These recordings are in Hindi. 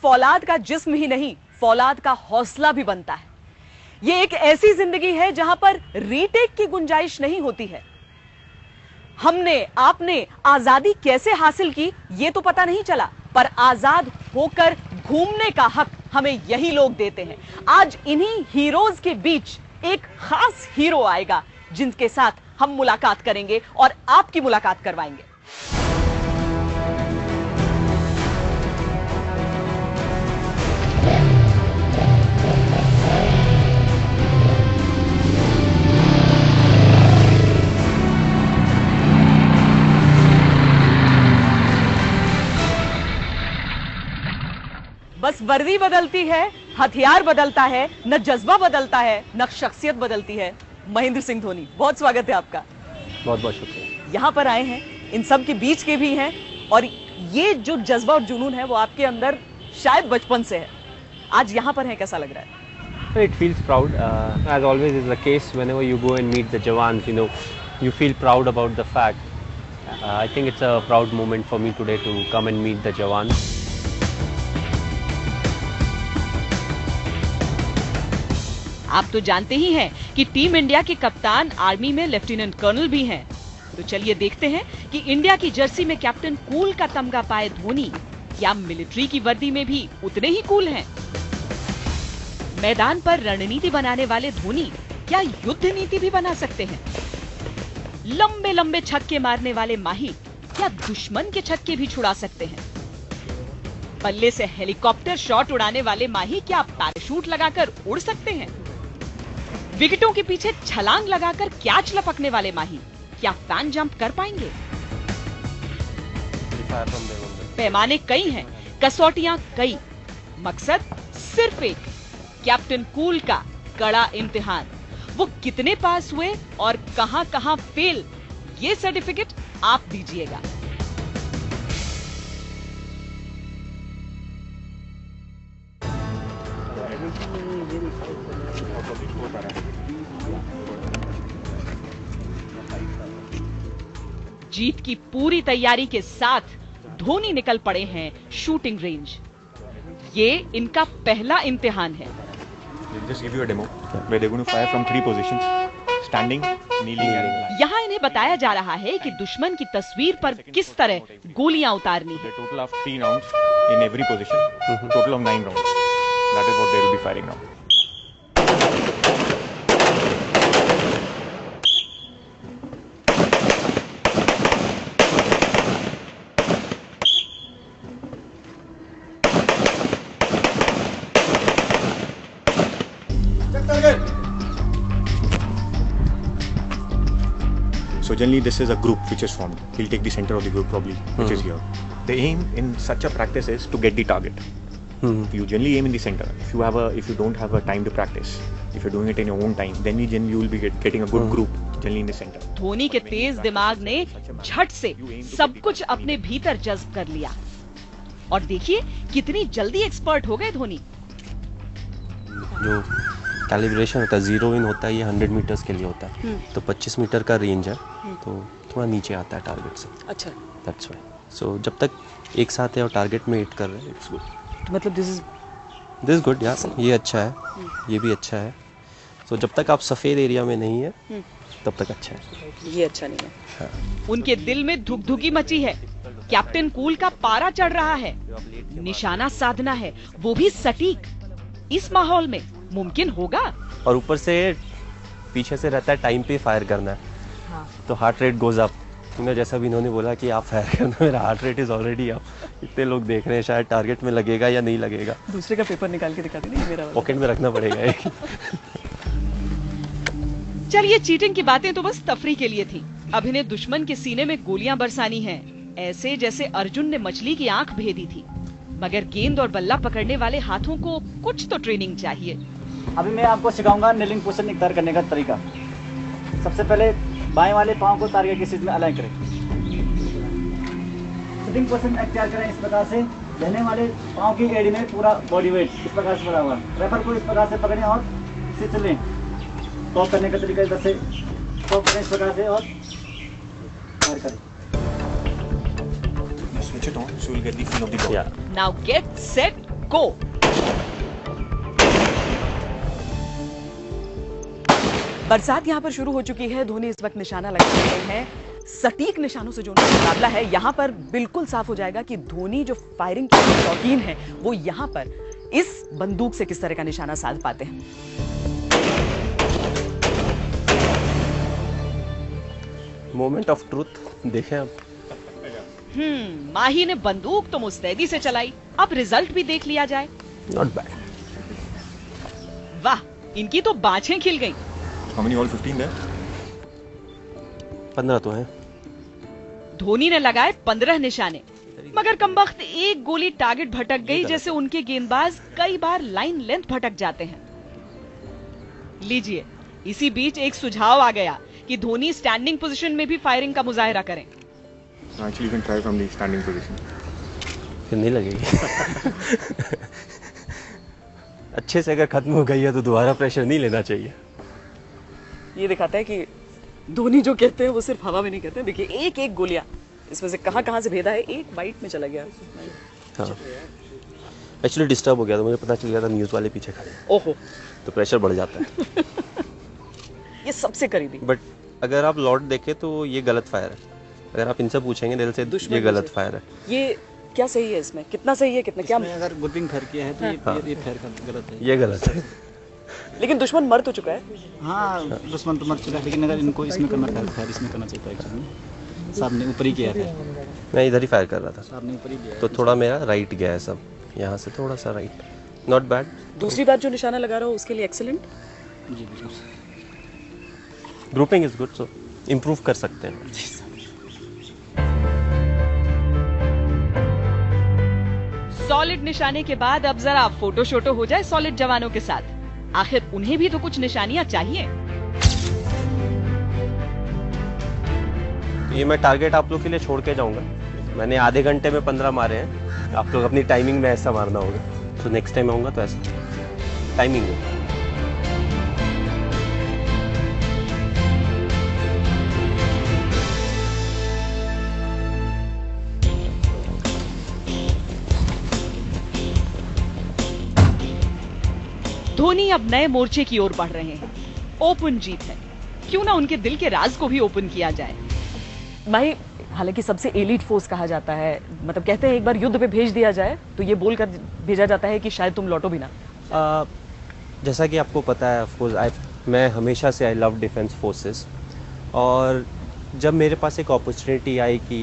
फौलाद का जिस्म ही नहीं, फौलाद का हौसला भी बनता है। ये एक ऐसी जिंदगी है जहां पर रीटेक की गुंजाइश नहीं होती है। हमने, आपने आजादी कैसे हासिल की ये तो पता नहीं चला, पर आजाद होकर घूमने का हक हमें यही लोग देते हैं। आज इन्हीं हीरोज के बीच एक खास हीरो आएगा जिनके साथ हम मुलाकात करेंगे और आपकी मुलाकात करवाएंगे। बस वर्दी बदलती है, हथियार बदलता है, न जज्बा बदलता है, न शख्सियत बदलती है। महेंद्र सिंह धोनी, बहुत स्वागत है आपका। बहुत बहुत शुक्रिया। यहाँ पर आए हैं, इन सब के बीच के भी हैं, और ये जो जज्बा और जुनून है वो आपके अंदर शायद बचपन से है। आज यहाँ पर है, कैसा लग रहा है? It feels proud. As always is the case, whenever you go and meet the Jawans, you feel proud about the fact. I think it's a proud moment for me today to come and meet the Jawans. आप तो जानते ही हैं कि टीम इंडिया के कप्तान आर्मी में लेफ्टिनेंट कर्नल भी हैं। तो चलिए देखते हैं कि इंडिया की जर्सी में कैप्टन कूल का तमगा पाए धोनी क्या मिलिट्री की वर्दी में भी उतने ही कूल हैं? मैदान पर रणनीति बनाने वाले धोनी क्या युद्ध नीति भी बना सकते हैं? लंबे लंबे छक्के मारने वाले माही क्या दुश्मन के छक्के भी छुड़ा सकते हैं? बल्ले से हेलीकॉप्टर शॉट उड़ाने वाले माही क्या पैराशूट लगाकर उड़ सकते हैं? विकेटों के पीछे छलांग लगाकर कैच लपकने वाले माही क्या फैन जंप कर पाएंगे? पैमाने कई हैं, कसौटियां कई, मकसद सिर्फ एक, कैप्टन कूल का कड़ा इम्तिहान। वो कितने पास हुए और कहां-कहां फेल, ये सर्टिफिकेट आप दीजिएगा। जीत की पूरी तैयारी के साथ धोनी निकल पड़े हैं शूटिंग रेंज। ये इनका पहला इम्तिहान है। Just give you a demo where they're going to fire from 3 positions: standing, kneeling and यहाँ इन्हें बताया जा रहा है कि दुश्मन की तस्वीर पर किस तरह गोलियां उतारनी है। total of 3 rounds in every position, total of 9 rounds. That is what they will be firing now. So generally this is a group which is formed. He'll take the center of the group probably, which is here. The aim in such a practice is to get the target. You generally aim in the center. If you don't have a time to practice, if you're doing it in your own time, then you will be getting a good group generally in the center. Dhoni के तेज दिमाग ने झट से सब कुछ अपने भीतर जज्ब कर लिया, और देखिए कितनी जल्दी एक्सपर्ट हो गए धोनी। जो कैलिब्रेशन होता है, जीरो इन होता है, ये 100 मीटर्स के लिए होता है, तो 25 मीटर का रेंज है, तो थोड़ा नीचे आता है टारगेट से। अच्छा, दैट्स व्हाई। सो जब तक एक साथ है और टारगेट में हिट कर रहे हैं, इट्स गुड। तो मतलब दिस इज गुड यार, ये अच्छा है, ये भी अच्छा है। सो जब तक आप सफेद एरिया में नहीं है तब तक अच्छा है। ये अच्छा नहीं है। हाँ। उनके दिल में धुकधुकी मची है। कैप्टन कूल का पारा चढ़ रहा है, निशाना साधना है, वो भी सटीक। इस माहौल में मुमकिन होगा? और ऊपर से पीछे से रहता है टाइम पे फायर करना है, हाँ। तो हार्ट रेट गोज अप। जैसा भी इन्होंने बोला कि आप फायर करना, मेरा heart rate is already up. इतने लोग देख रहे हैं, शायद टारगेट में लगेगा या नहीं लगेगा। दूसरे का पेपर निकाल के दिखा देना, मेरा पॉकेट में रखना पड़ेगा एक। चलिए, चीटिंग की बातें तो बस तफरी के लिए थी। अब इन्हें दुश्मन के सीने में गोलियां बरसानी हैं, ऐसे जैसे अर्जुन ने मछली की आंख भेदी थी। मगर गेंद और बल्ला पकड़ने वाले हाथों को कुछ तो ट्रेनिंग चाहिए। अभी मैं आपको सिखाऊंगा नीलिंग पोजीशन इख्तियार करने का तरीका। सबसे पहले बाएं वाले पांव को टारगेट की स्थिति में अलाइन करें, सिटिंग पोजीशन इख्तियार करें। इस प्रकार से लेने वाले पांव की एड़ी में पूरा बॉडी वेट इस प्रकार से पड़ा हुआ, रेफर को इस प्रकार से पकड़ें और इसे चलें। टॉप करने का तरीका इधर से टॉप करें इस प्रकार से और फायर करें। Switch it on, so you'll get the feel of the ball. Yeah. Now get set, गो। बरसात यहां पर शुरू हो चुकी है। धोनी इस वक्त निशाना लगा रहे हैं। सटीक निशानों से जो उनका मुकाबला है, यहां पर बिल्कुल साफ हो जाएगा कि धोनी जो फायरिंग के शौकीन है वो यहां पर इस बंदूक से किस तरह का निशाना साध पाते हैं। मोमेंट ऑफ ट्रूथ देखें आप। माही ने बंदूक तो मुस्तैदी से चलाई, अब रिजल्ट भी देख लिया जाए। Not bad. वाह, इनकी तो बाछें खिल गई। How many all 15 there? 15 तो है। धोनी ने लगाए 15 निशाने, मगर कमबख्त एक गोली टारगेट भटक गई, जैसे उनके गेंदबाज कई बार लाइन लेंथ भटक जाते हैं। लीजिए, इसी बीच एक सुझाव आ गया कि धोनी स्टैंडिंग पोजीशन में भी फायरिंग का मुजाहिरा करें। Actually, you can try from the standing position. फिर नहीं लगेगी। अच्छे से अगर खत्म हो गई है तो दोबारा प्रेशर नहीं लेना चाहिए। ये दिखाता है कि धोनी जो कहते हैं वो सिर्फ हवा में नहीं कहते। देखिए, एक एक गोलियां इसमें से कहां से भेदा है, एक बाइट में चला गया। हाँ, एक्चुअली डिस्टर्ब हो गया था, मुझे पता चल गया था न्यूज़ वाले पीछे खड़े हैं। ओहो, तो प्रेशर बढ़ जाता है। ये सबसे करीबी। बट अगर आप लॉट देखें तो ये गलत फायर है। अगर आप इनसे पूछेंगे दिल से, ये गलत फायर है। ये क्या सही है इसमें? कितना सही है, कितना क्या? अगर गुरपिंग फायर किया है तो ये फायर गलत है। ये गलत है। लेकिन दुश्मन मर तो चुका है। हाँ, दुश्मन तो मर चुका है, लेकिन अगर इनको इसमें करना था, फायर इसमें करना चाहिए था। एक्चुअली साहब ने ऊपर ही किया था। मैं इधर ही फायर कर रहा था, साहब ने ऊपर ही किया। तो थोड़ा मेरा राइट गया है सब, यहाँ से थोड़ा सा राइट। Not bad. दूसरी बार जो निशाना लगा रहा हूँ उसके लिए एक्सीलेंट। जी बिल्कुल। Grouping is good, so improve कर सकते हैं। सॉलिड निशाने के बाद अब जरा फोटो शोटो हो जाए सॉलिड जवानों के साथ। आखिर उन्हें भी तो कुछ निशानियां चाहिए। ये मैं टारगेट आप लोग के लिए छोड़ के जाऊंगा। मैंने आधे घंटे में 15 मारे हैं, आप लोग अपनी टाइमिंग में ऐसा मारना होगा। तो नेक्स्ट टाइम आऊंगा तो ऐसा टाइमिंग में। धोनी अब नए मोर्चे की ओर बढ़ रहे हैं। ओपन जीत है, क्यों ना उनके दिल के राज को भी ओपन किया जाए। भाई, हालांकि सबसे एलीट फोर्स कहा जाता है, मतलब कहते हैं एक बार युद्ध पे भेज दिया जाए तो ये बोलकर भेजा जाता है कि शायद तुम लौटो भी ना। जैसा कि आपको पता है, ऑफ कोर्स मैं हमेशा से आई लव डिफेंस फोर्सेस, और जब मेरे पास एक अपॉर्चुनिटी आई कि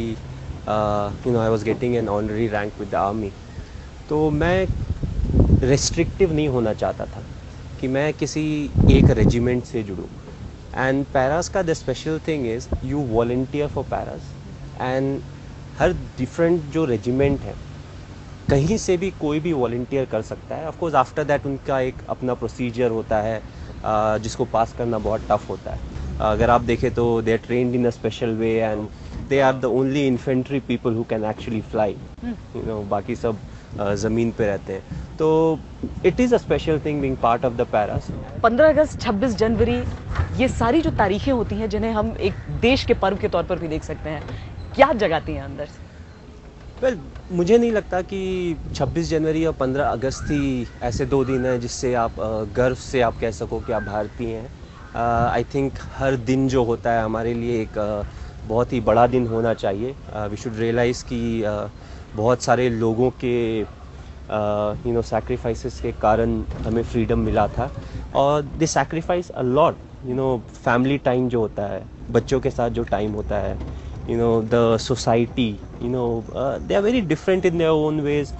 I was getting an honorary rank with the army, तो मैं रेस्ट्रिक्टिव नहीं होना चाहता था कि मैं किसी एक रेजिमेंट से जुड़ूं। एंड पैरास का the special thing is you volunteer for Paris, and her different जो रेजिमेंट है कहीं से भी कोई भी वॉलंटियर कर सकता है। ऑफ कोर्स आफ्टर दैट उनका एक अपना प्रोसीजर होता है जिसको पास करना बहुत टफ होता है। अगर आप देखें तो they are trained in a special way, and they are the only infantry people who can actually fly. बाकी सब ज़मीन पे रहते हैं। तो it is a special thing being part of the paras. 15 अगस्त, 26 जनवरी, ये सारी जो तारीखें होती हैं जिन्हें हम एक देश के पर्व के तौर पर भी देख सकते हैं, क्या जगाती हैं अंदर से? वेल, मुझे नहीं लगता कि 26 जनवरी और 15 अगस्त ही ऐसे दो दिन हैं जिससे आप गर्व से आप कह सको कि आप भारतीय हैं। आई थिंक हर दिन जो होता है हमारे लिए एक बहुत ही बड़ा दिन होना चाहिए। वी शुड रियलाइज़ कि बहुत सारे लोगों के सैक्रिफाइसेस के कारण हमें फ्रीडम मिला था, और they sacrifice a lot. Family time जो होता है, बच्चों के साथ जो टाइम होता है, the society, they are very different in their own ways.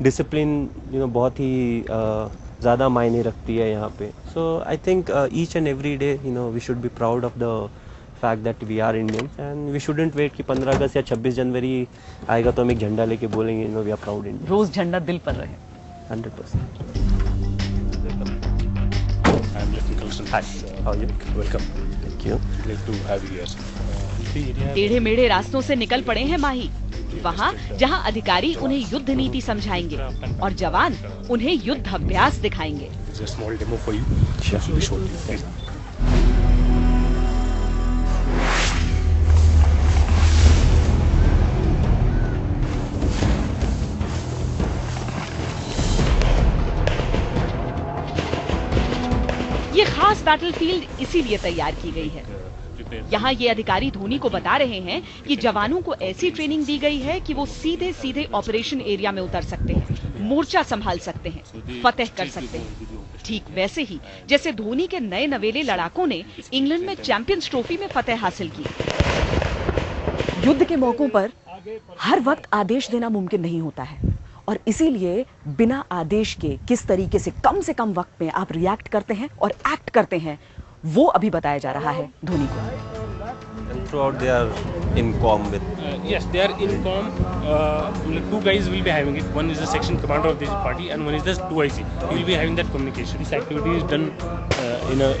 Discipline बहुत ही ज़्यादा मायने रखती है यहाँ पे। So I think each and every day we should be proud of the fact that we are Indians, and we shouldn't wait कि 15 अगस्त या 26 जनवरी आएगा तो हम एक झंडा लेके बोलेंगे we are proud Indians। रोज झंडा दिल पर रहे। 100%। I'm Lieutenant Colonel. Hi, how are you? Welcome. Thank you। Glad to have you here. टेढ़े मेढ़े रास्तों से निकल पड़े हैं माही, वहाँ जहाँ अधिकारी उन्हें युद्ध नीति समझाएंगे और जवान उन्हें युद्ध अभ्यास दिखाएंगे। It's a small demo for you. Sure. Will be shortly. खास बैटलफील्ड इसीलिए तैयार की गई है। यहाँ ये अधिकारी धोनी को बता रहे हैं कि जवानों को ऐसी ट्रेनिंग दी गई है कि वो सीधे सीधे ऑपरेशन एरिया में उतर सकते हैं, मोर्चा संभाल सकते हैं, फतेह कर सकते हैं। ठीक वैसे ही जैसे धोनी के नए नवेले लड़ाकों ने इंग्लैंड में चैंपियंस ट्रॉफी में फतेह हासिल की। युद्ध के मौकों पर हर वक्त आदेश देना मुमकिन नहीं होता है और इसीलिए बिना आदेश के किस तरीके से कम वक्त में आप रिएक्ट करते हैं और एक्ट करते हैं, वो अभी बताया जा रहा है धोनी को। And throughout they are in comm with. Yes, they are in comm. Two guys will be having it. One is the section commander of this party, and one is the 2IC. He will be having that communication. This activity is done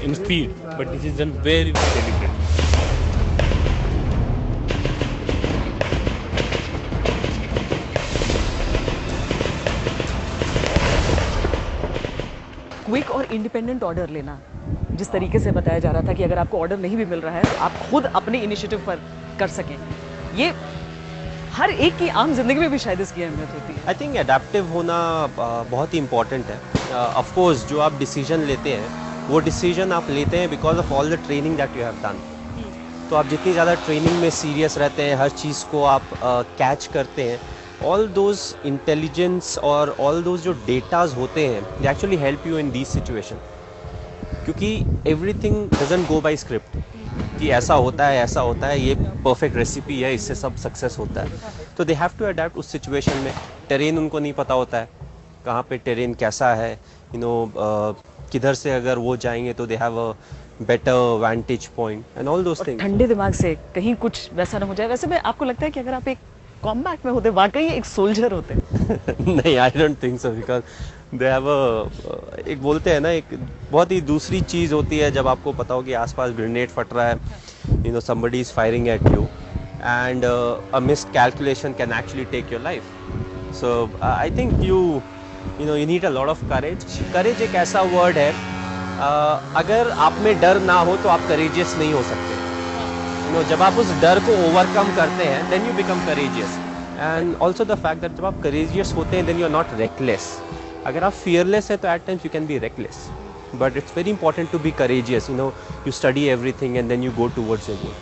in speed, but this is done very, very deliberately. Quick और इंडिपेंडेंट ऑर्डर लेना, जिस तरीके से बताया जा रहा था कि अगर आपको ऑर्डर नहीं भी मिल रहा है तो आप खुद अपने इनिशिएटिव पर कर सकें, ये हर एक की आम जिंदगी में भी शायद इसकी अहमियत होती है। आई थिंक एडेप्टिव होना बहुत ही इंपॉर्टेंट है। ऑफ कोर्स जो आप डिसीजन लेते हैं वो डिसीजन आप लेते हैं because of all the training that you have done. तो आप जितनी ज़्यादा ट्रेनिंग में सीरियस रहते हैं, हर चीज़ को आप कैच करते हैं, all those intelligence और all those जो डेटाज होते हैं they actually help you in these situation, क्योंकि everything doesn't go by script कि ऐसा होता है, ये perfect recipe है, इससे सब success होता है। तो they have to adapt उस situation में। terrain उनको नहीं पता होता है, कहाँ पे terrain कैसा है, किधर से अगर वो जाएंगे तो they have a better vantage point and all those things। ठंडे दिमाग से कहीं कुछ वैसा ना हो जाए। वैसे में आपको लगता है कि अगर आप एक कॉम्बैट में होते वाकई एक सोल्जर होते? नहीं, I don't think so, because they have एक बोलते हैं ना, एक बहुत ही दूसरी चीज़ होती है जब आपको पता हो कि आसपास ग्रेनेड फट रहा है, somebody is firing at you and a missed calculation can actually take your life. So I think you need a lot of courage. Courage एक ऐसा वर्ड है, अगर आप में डर ना हो तो आप courageous नहीं हो सकते। जब आप उस डर को ओवरकम करते हैं then you become courageous. And also the fact that जब आप करेजियस होते हैं then you are not reckless. अगर आप फियरलेस है तो at times you can be reckless, but it's very important to be courageous. You study everything and then you go towards your goal.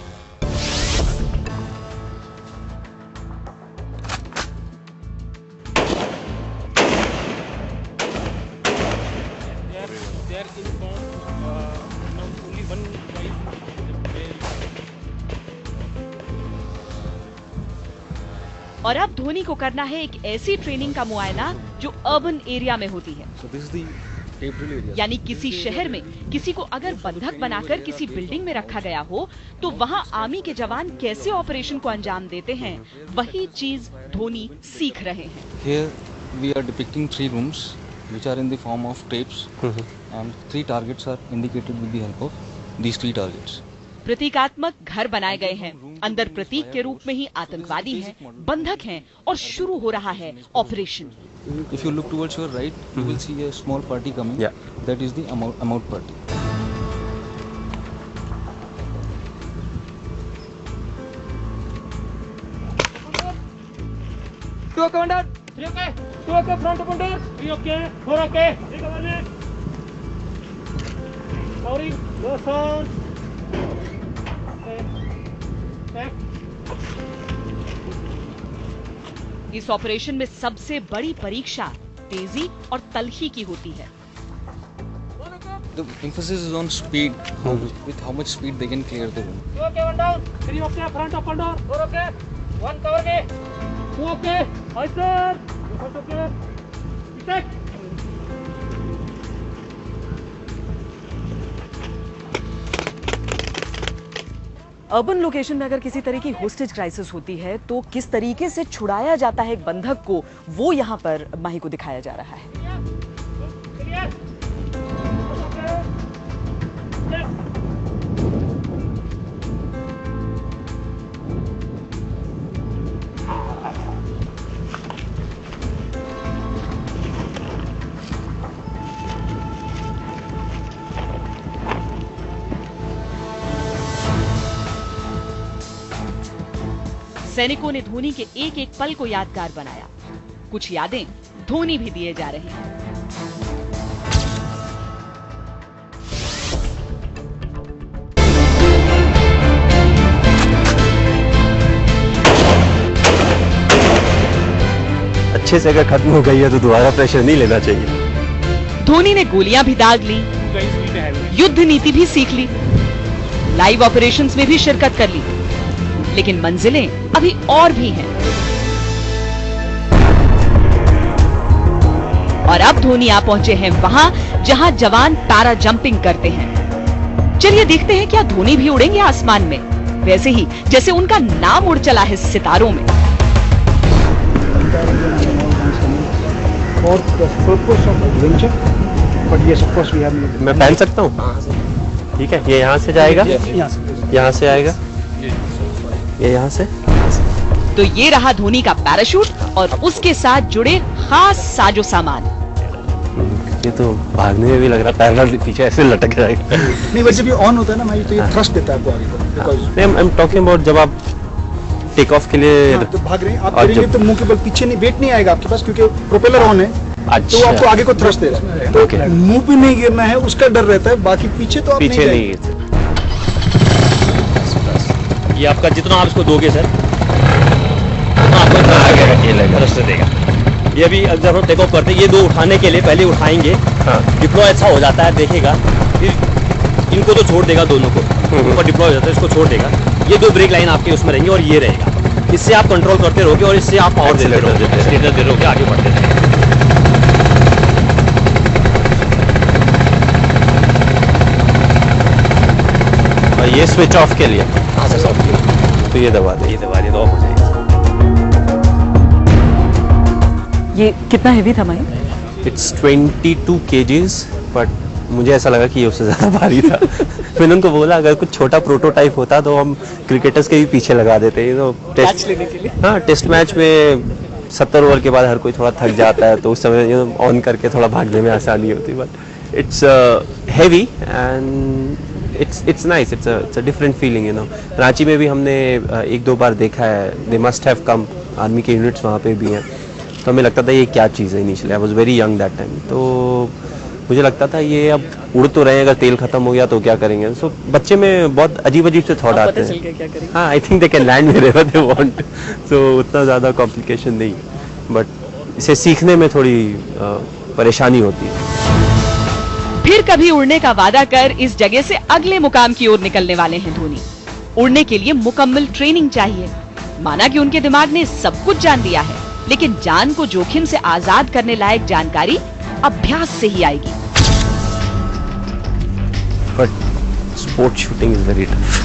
और अब धोनी को करना है एक ऐसी ट्रेनिंग का मुआयना जो अर्बन एरिया में होती है। यानी किसी शहर में किसी को अगर बंधक बनाकर किसी बिल्डिंग में रखा गया हो तो वहां आर्मी के जवान कैसे ऑपरेशन को अंजाम देते हैं, वही चीज धोनी सीख रहे हैं। Here we are depicting 3 rooms which are in the form of tapes and 3 targets are indicated with the help of these 3 targets. प्रतीकात्मक घर बनाए गए हैं, अंदर प्रतीक के रूप में ही आतंकवादी हैं, बंधक हैं और शुरू हो रहा है operation. If you look towards your right, you will see a small party coming. Yeah. That is the Amaut party. Two commander, 3 okay. 2 okay, front commander, 3 okay, 4 okay. 3 commander. Sorry, go sir. इस ऑपरेशन में सबसे बड़ी परीक्षा तेजी और तल्खी की होती है। The emphasis is on speed, with how much speed they can clear the room. 2 okay, 1 down, 3 okay, front up, 1 down, 4 okay, 1 cover के, 2 okay, hi sir, 1 okay, check. Urban location में अगर किसी तरह की होस्टेज क्राइसिस होती है तो किस तरीके से छुड़ाया जाता है एक बंधक को, वो यहाँ पर माही को दिखाया जा रहा है। सैनिकों ने धोनी के एक एक पल को यादगार बनाया। कुछ यादें धोनी भी दिए जा रहे हैं। अच्छे से अगर खत्म हो गई है तो दोबारा प्रेशर नहीं लेना चाहिए। धोनी ने गोलियां भी दाग ली, युद्ध नीति भी सीख ली, लाइव ऑपरेशंस में भी शिरकत कर ली, लेकिन मंजिलें अभी और भी हैं। और अब धोनी आ पहुंचे हैं वहां जहां जवान पैरा जंपिंग करते हैं। चलिए देखते हैं क्या धोनी भी उड़ेंगे आसमान में, वैसे ही जैसे उनका नाम उड़ चला है सितारों में। मैं पहन सकता हूँ? ठीक है, ये यहाँ से जाएगा, यहाँ से आएगा, ये यहाँ से। तो ये रहा धोनी का पैराशूट और उसके साथ जुड़े खास साजो सामान। ये तो भागने में भी लग रहा है, पैर पीछे ऐसे लटक जाएगा। नहीं, बट जब ये ऑन होता है ना भाई, तो ये थ्रस्ट देता है आपको आगे को। आई एम टॉकिंग अबाउट जब आप टेक ऑफ के लिए तो भाग रहे हैं आप, करेंगे तो मुंह के बल पीछे नहीं, वेट नहीं आएगा आपके पास, क्योंकि प्रोपेलर ऑन है। अच्छा। तो आपको आगे को थ्रस्ट दे रहा है, तो मुंह पे नहीं गिरना है, उसका डर रहता है। बाकी पीछे तो आप पीछे नहीं। ये आपका जितना आप इसको दोगे सर, आपको देगा। ये अभी जब हम टेक ऑफ करते हैं, ये दो उठाने के लिए पहले उठाएंगे, डिप्लॉय अच्छा हो जाता है, देखेगा, फिर इनको तो छोड़ देगा, दोनों को ऊपर डिप्लॉय हो जाता है, इसको छोड़ देगा। ये दो ब्रेक लाइन आपके उसमें रहेंगे और ये रहेगा, इससे आप कंट्रोल करते रहोगे और इससे आप पावर देते रहोगे, आगे बढ़ते रहेंगे। और ये स्विच ऑफ के लिए, हाँ सर, ऑफ के लिए तो ये दबा दे, तो ऑफ हो जाएगा। ये कितना हेवी था माही? इट्स 22 kgs, बट मुझे ऐसा लगा कि ये उससे ज़्यादा भारी था। मैंने उनको बोला अगर कुछ छोटा प्रोटोटाइप होता तो हम क्रिकेटर्स के भी पीछे लगा देते। तो टेस्ट लेने के लिए, हाँ, टेस्ट मैच में 70 ओवर के बाद हर कोई थोड़ा थक जाता है, तो उस समय ऑन करके थोड़ा भागने में आसानी होती। But it's heavy and it's nice, it's a different feeling, you know. Ranchi में भी हमने 1-2 बार देखा है, they must have come, army के यूनिट्स वहाँ पे भी हैं, तो हमें लगता था ये क्या चीज़ है। Initially I was very young that time, तो मुझे लगता था ये अब उड़ तो रहे हैं, अगर तेल खत्म हो गया तो क्या करेंगे। सो बच्चे में बहुत अजीब अजीब से थॉट आते हैं। हाँ, I think they can land wherever they want, so उतना ज़्यादा कॉम्प्लिकेशन नहीं, बट इसे सीखने में थोड़ी परेशानी होती है। फिर कभी उड़ने का वादा कर इस जगह से अगले मुकाम की ओर निकलने वाले हैं धोनी। उड़ने के लिए मुकम्मल ट्रेनिंग चाहिए। माना कि उनके दिमाग ने सब कुछ जान लिया है, लेकिन जान को जोखिम से आजाद करने लायक जानकारी अभ्यास से ही आएगी। But sport shooting is very tough.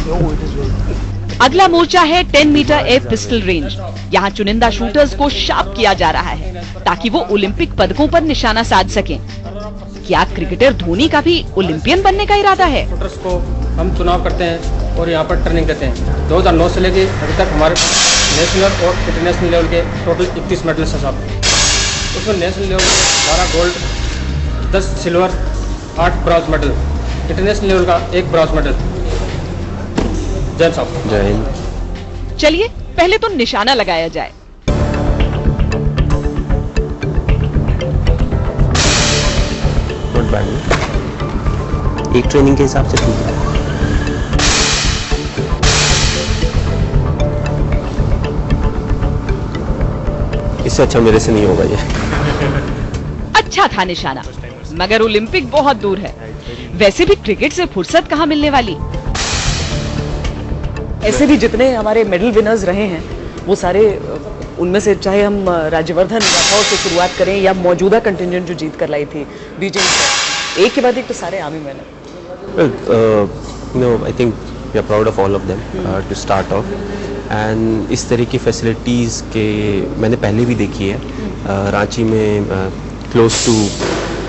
अगला मोर्चा है 10 मीटर एयर पिस्टल रेंज। यहाँ चुनिंदा शूटर्स को शार्प किया जा रहा है ताकि वो ओलंपिक पदकों पर निशाना साध सकें। क्या क्रिकेटर धोनी का भी ओलंपियन बनने का इरादा है? शूटर्स को हम चुनाव करते हैं और यहाँ पर ट्रेनिंग देते हैं। 2009 से लेके अभी तक हमारे नेशनल और इंटरनेशनल लेवल के टोटल 21 मेडल्स हैं साहब। उसमें नेशनल लेवल पे 12 gold, 10 silver, 8 bronze medal, international level का 1 ब्रॉन्ज मेडल। जय साहब। जय हिंद। चलिए पहले तो निशाना लगाया जाए। नॉट बैड, एक ट्रेनिंग के हिसाब से ठीक है। इससे अच्छा मेरे से नहीं होगा ये। अच्छा था निशाना, मगर ओलंपिक बहुत दूर है। वैसे भी क्रिकेट से फुर्सत कहाँ मिलने वाली। ऐसे भी जितने हमारे मेडल विनर्स रहे हैं वो सारे, उनमें से चाहे हम राज्यवर्धन राठौर से शुरुआत करें या मौजूदा कंटिजेंट जो जीत कर लाई थी विजय, एक के बाद एक तो सारे आर्मी मैन हैं। I think we are proud of all of them to start off, and इस तरह की फैसिलिटीज़ के मैंने पहले भी देखी है। रांची में क्लोज टू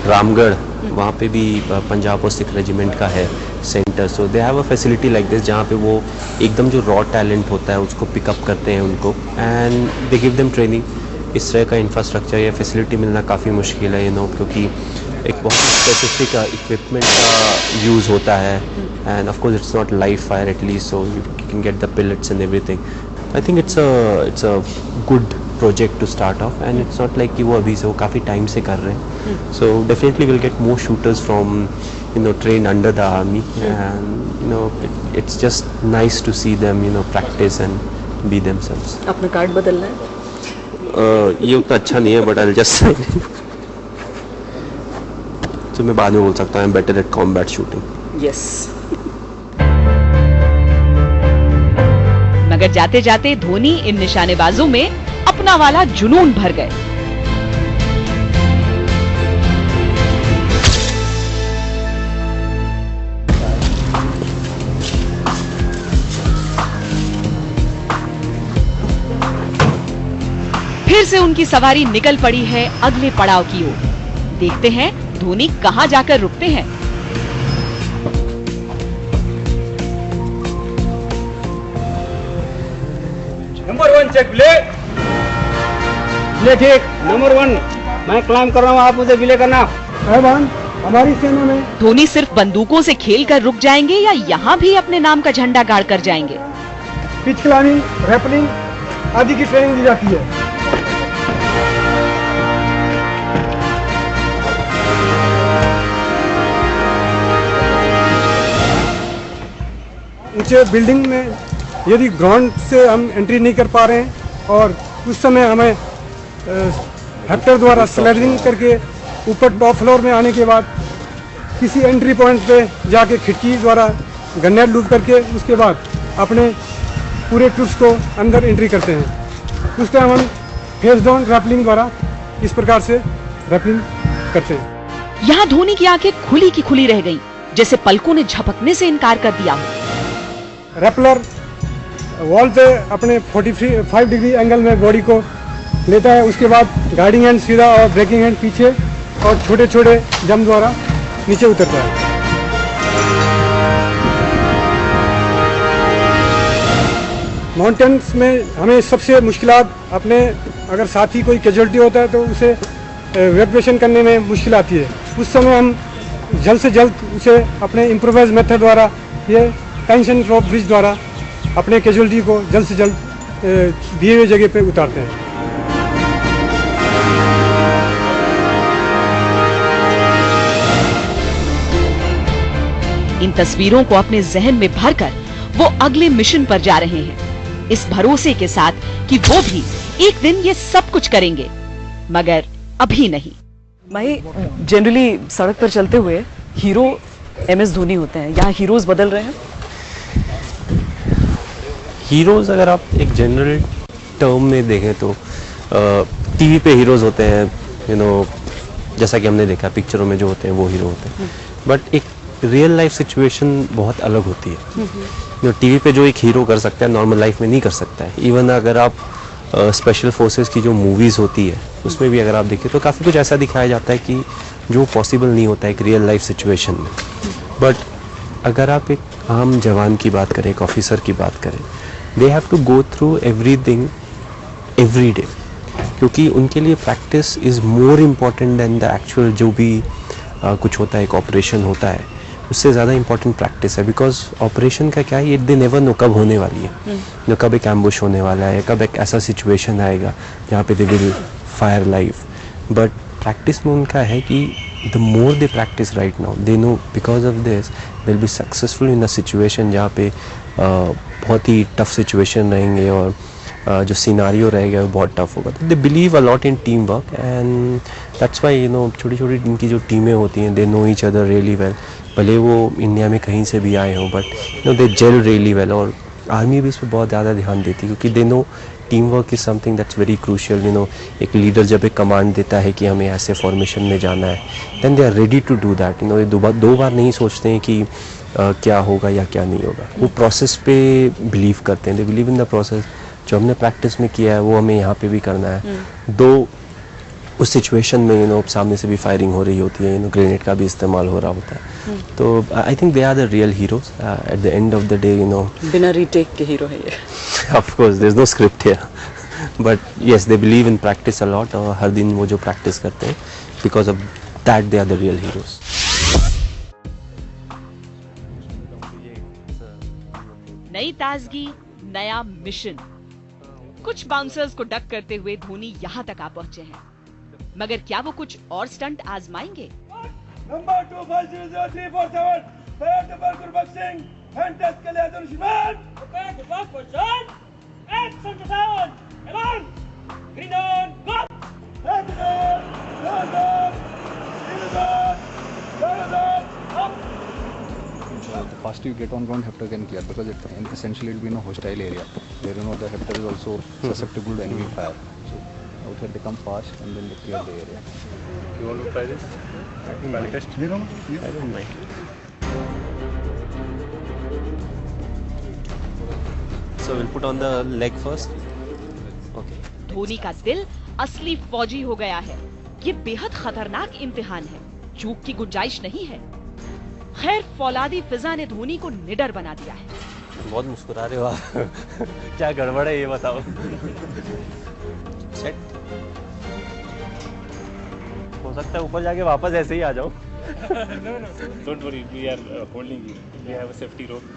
रामगढ़, वहाँ पे भी पंजाब और सिख रेजिमेंट का है centre. So they have a facility like this, जहाँ पे वो एकदम जो रॉ टैलेंट होता है उसको पिकअप करते हैं उनको, and they give them training. इस तरह का इंफ्रास्ट्रक्चर या फैसिलिटी मिलना काफ़ी मुश्किल है, क्योंकि एक बहुत स्पेसिफिक इक्विपमेंट का यूज़ होता है, and of course it's not live fire at least, so you can get the pellets and everything. I think it's a good project to start off, and it's not like कि वो अभी से, वो काफ़ी टाइम से कर रहे हैं। So definitely will get more shooters from trained under the army, and it's just nice to see them practice and be themselves. अपना कार्ड बदलना है? ये उतना अच्छा नहीं है, बट आई जस्ट तो मैं बाद में बोल सकता हूँ I am better at combat shooting. Yes. मगर जाते जाते धोनी इन निशानेबाजों में अपना वाला जुनून भर गए। फिर से उनकी सवारी निकल पड़ी है अगले पड़ाव की ओर। देखते हैं धोनी कहां जाकर रुकते हैं। नंबर 1 चेक विले ठीक। नंबर 1 मैं क्लाइम कर रहा हूँ, आप मुझे विले करना। हमारी सेना में धोनी सिर्फ बंदूकों से खेलकर रुक जाएंगे या यहाँ भी अपने नाम का झंडा गाड़ कर जाएंगे? पिच क्लाइंबिंग, रैपलिंग आदि की ट्रेनिंग दी जाती है। ऊंचे बिल्डिंग में यदि ग्राउंड से हम एंट्री नहीं कर पा रहे हैं और उस समय हमें हेक्टर द्वारा स्लाइडिंग करके ऊपर टॉप फ्लोर में आने के बाद किसी एंट्री पॉइंट पे जाके खिड़की द्वारा गन्नेट लूप करके उसके बाद अपने पूरे ट्रूप्स को अंदर एंट्री करते हैं। उस टाइम हम फेस डाउन रैपलिंग द्वारा इस प्रकार से रैपलिंग करते हैं। यहाँ धोनी की आंखें खुली की खुली रह गईं, जैसे पलकों ने झपकने से इनकार कर दिया हो। रैपलर वॉल पे अपने 45 डिग्री एंगल में बॉडी को लेता है, उसके बाद गाइडिंग हैंड सीधा और ब्रेकिंग हैंड पीछे और छोटे छोटे जंप द्वारा नीचे उतरता है। माउंटेन्स में हमें सबसे मुश्किलात अपने अगर साथी कोई कैजुअल्टी होता है तो उसे इवैक्यूएशन करने में मुश्किल आती है। उस समय हम जल्द से जल्द उसे अपने इम्प्रोवाइज मेथड द्वारा ये टेंशन ड्रॉप ब्रिज द्वारा अपने कैजुअल्टी को जल्द से जल्द दिए हुए जगह पे उतारते हैं। इन तस्वीरों को अपने जहन में भरकर वो अगले मिशन पर जा रहे हैं, इस भरोसे के साथ कि वो भी एक दिन ये सब कुछ करेंगे, मगर अभी नहीं। भाई जनरली सड़क पर चलते हुए हीरो MS धोनी होते हैं, यहाँ हीरोज बदल रहे हैं। हीरोज़ अगर आप एक जनरल टर्म में देखें तो टीवी पे हीरोज़ होते हैं, जैसा कि हमने देखा पिक्चरों में जो होते हैं वो हीरो होते हैं, बट एक रियल लाइफ सिचुएशन बहुत अलग होती है। जो टीवी पे जो एक हीरो कर सकता है नॉर्मल लाइफ में नहीं कर सकता है। इवन अगर आप स्पेशल फोर्सेस की जो मूवीज़ होती है उसमें भी अगर आप देखें तो काफ़ी कुछ ऐसा दिखाया जाता है कि जो पॉसिबल नहीं होता है एक रियल लाइफ सिचुएशन में। बट अगर आप एक आम जवान की बात करें, एक ऑफिसर की बात करें, they have to go through everything every day, क्योंकि उनके लिए practice is more important than the actual जो भी कुछ होता है, एक ऑपरेशन होता है उससे ज़्यादा इंपॉर्टेंट प्रैक्टिस है। बिकॉज ऑपरेशन का क्या है, ये दे नेवर नो कब होने वाली है, जो कब एक एम्बुश होने वाला है, कब एक ऐसा सिचुएशन आएगा जहाँ पे they will fire live. But practice में उनका है कि the more they practice right now they know because of this will be successful in a situation जहाँ पे बहुत ही टफ सिचुएशन रहेंगे और जो सिनारियो रहेगा वो बहुत टफ होगा। तो they believe a lot in team work and that's why छोटी छोटी इनकी जो टीमें होती हैं they know each other really well. भले वो इंडिया में कहीं से भी आए हों but they gel really well. और आर्मी भी इस पर बहुत ज़्यादा ध्यान देती है क्योंकि they know team work is something that's very crucial. एक लीडर जब एक कमांड देता है कि हमें ऐसे फॉर्मेशन में जाना है, then they are ready to do that. दो बार नहीं सोचते हैं कि क्या होगा या क्या नहीं होगा। वो प्रोसेस पे बिलीव करते हैं, दे बिलीव इन द प्रोसेस। जो हमने प्रैक्टिस में किया है वो हमें यहाँ पे भी करना है। दो उस सिचुएशन में सामने से भी फायरिंग हो रही होती है, ग्रेनेड का भी इस्तेमाल हो रहा होता है। तो I think they are the real heroes at the end of the day. बिना रीटेक के हीरो है ये। Of course there is no script here but yes they believe in practice a lot. और हर दिन वो जो प्रैक्टिस करते हैं because of that they are the real heroes. नई ताजगी, नया मिशन। कुछ बाउंसर्स को डक करते हुए धोनी यहाँ तक आ पहुंचे हैं, मगर क्या वो कुछ और स्टंट आजमाएंगे? Number 250347 third number Gurbakhsh Singh hand test के लिए okay good luck position action to sound come on green on faster you get on ground, Heptar can clear, because essentially it will be in a hostile area. There the Heptar is also susceptible to enemy fire. So out here they come fast and then they clear the area. You want to try this? Panic test? No. I don't mind. So we'll put on the leg first. Okay. Dhoni का दिल असली फौजी हो गया है। ये बेहद खतरनाक इम्तिहान है, चूक की गुंजाइश नहीं है। खैर, फौलादी फिजा ने धोनी को निडर बना दिया है। बहुत मुस्कुरा रहे हो आप। क्या गड़बड़ है ये बताओ। सेट हो सकता है ऊपर जाके वापस ऐसे ही आ जाओ। No. Don't worry, we are holding you. We have a safety rope.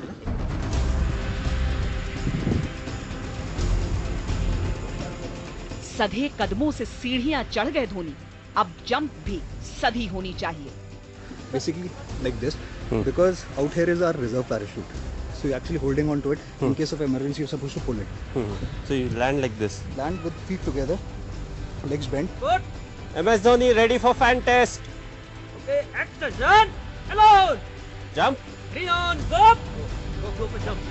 सधे कदमों से सीढ़ियां चढ़ गए धोनी। अब जंप भी सधी होनी चाहिए। Basically like this, because out here is our reserve parachute. So you're actually holding on to it. In case of emergency, you're supposed to pull it. So you land like this. Land with feet together, legs bent. Good. MS Dhoni ready for fan test. Okay, action. Alone. Jump. 3 on, go. Go for jump.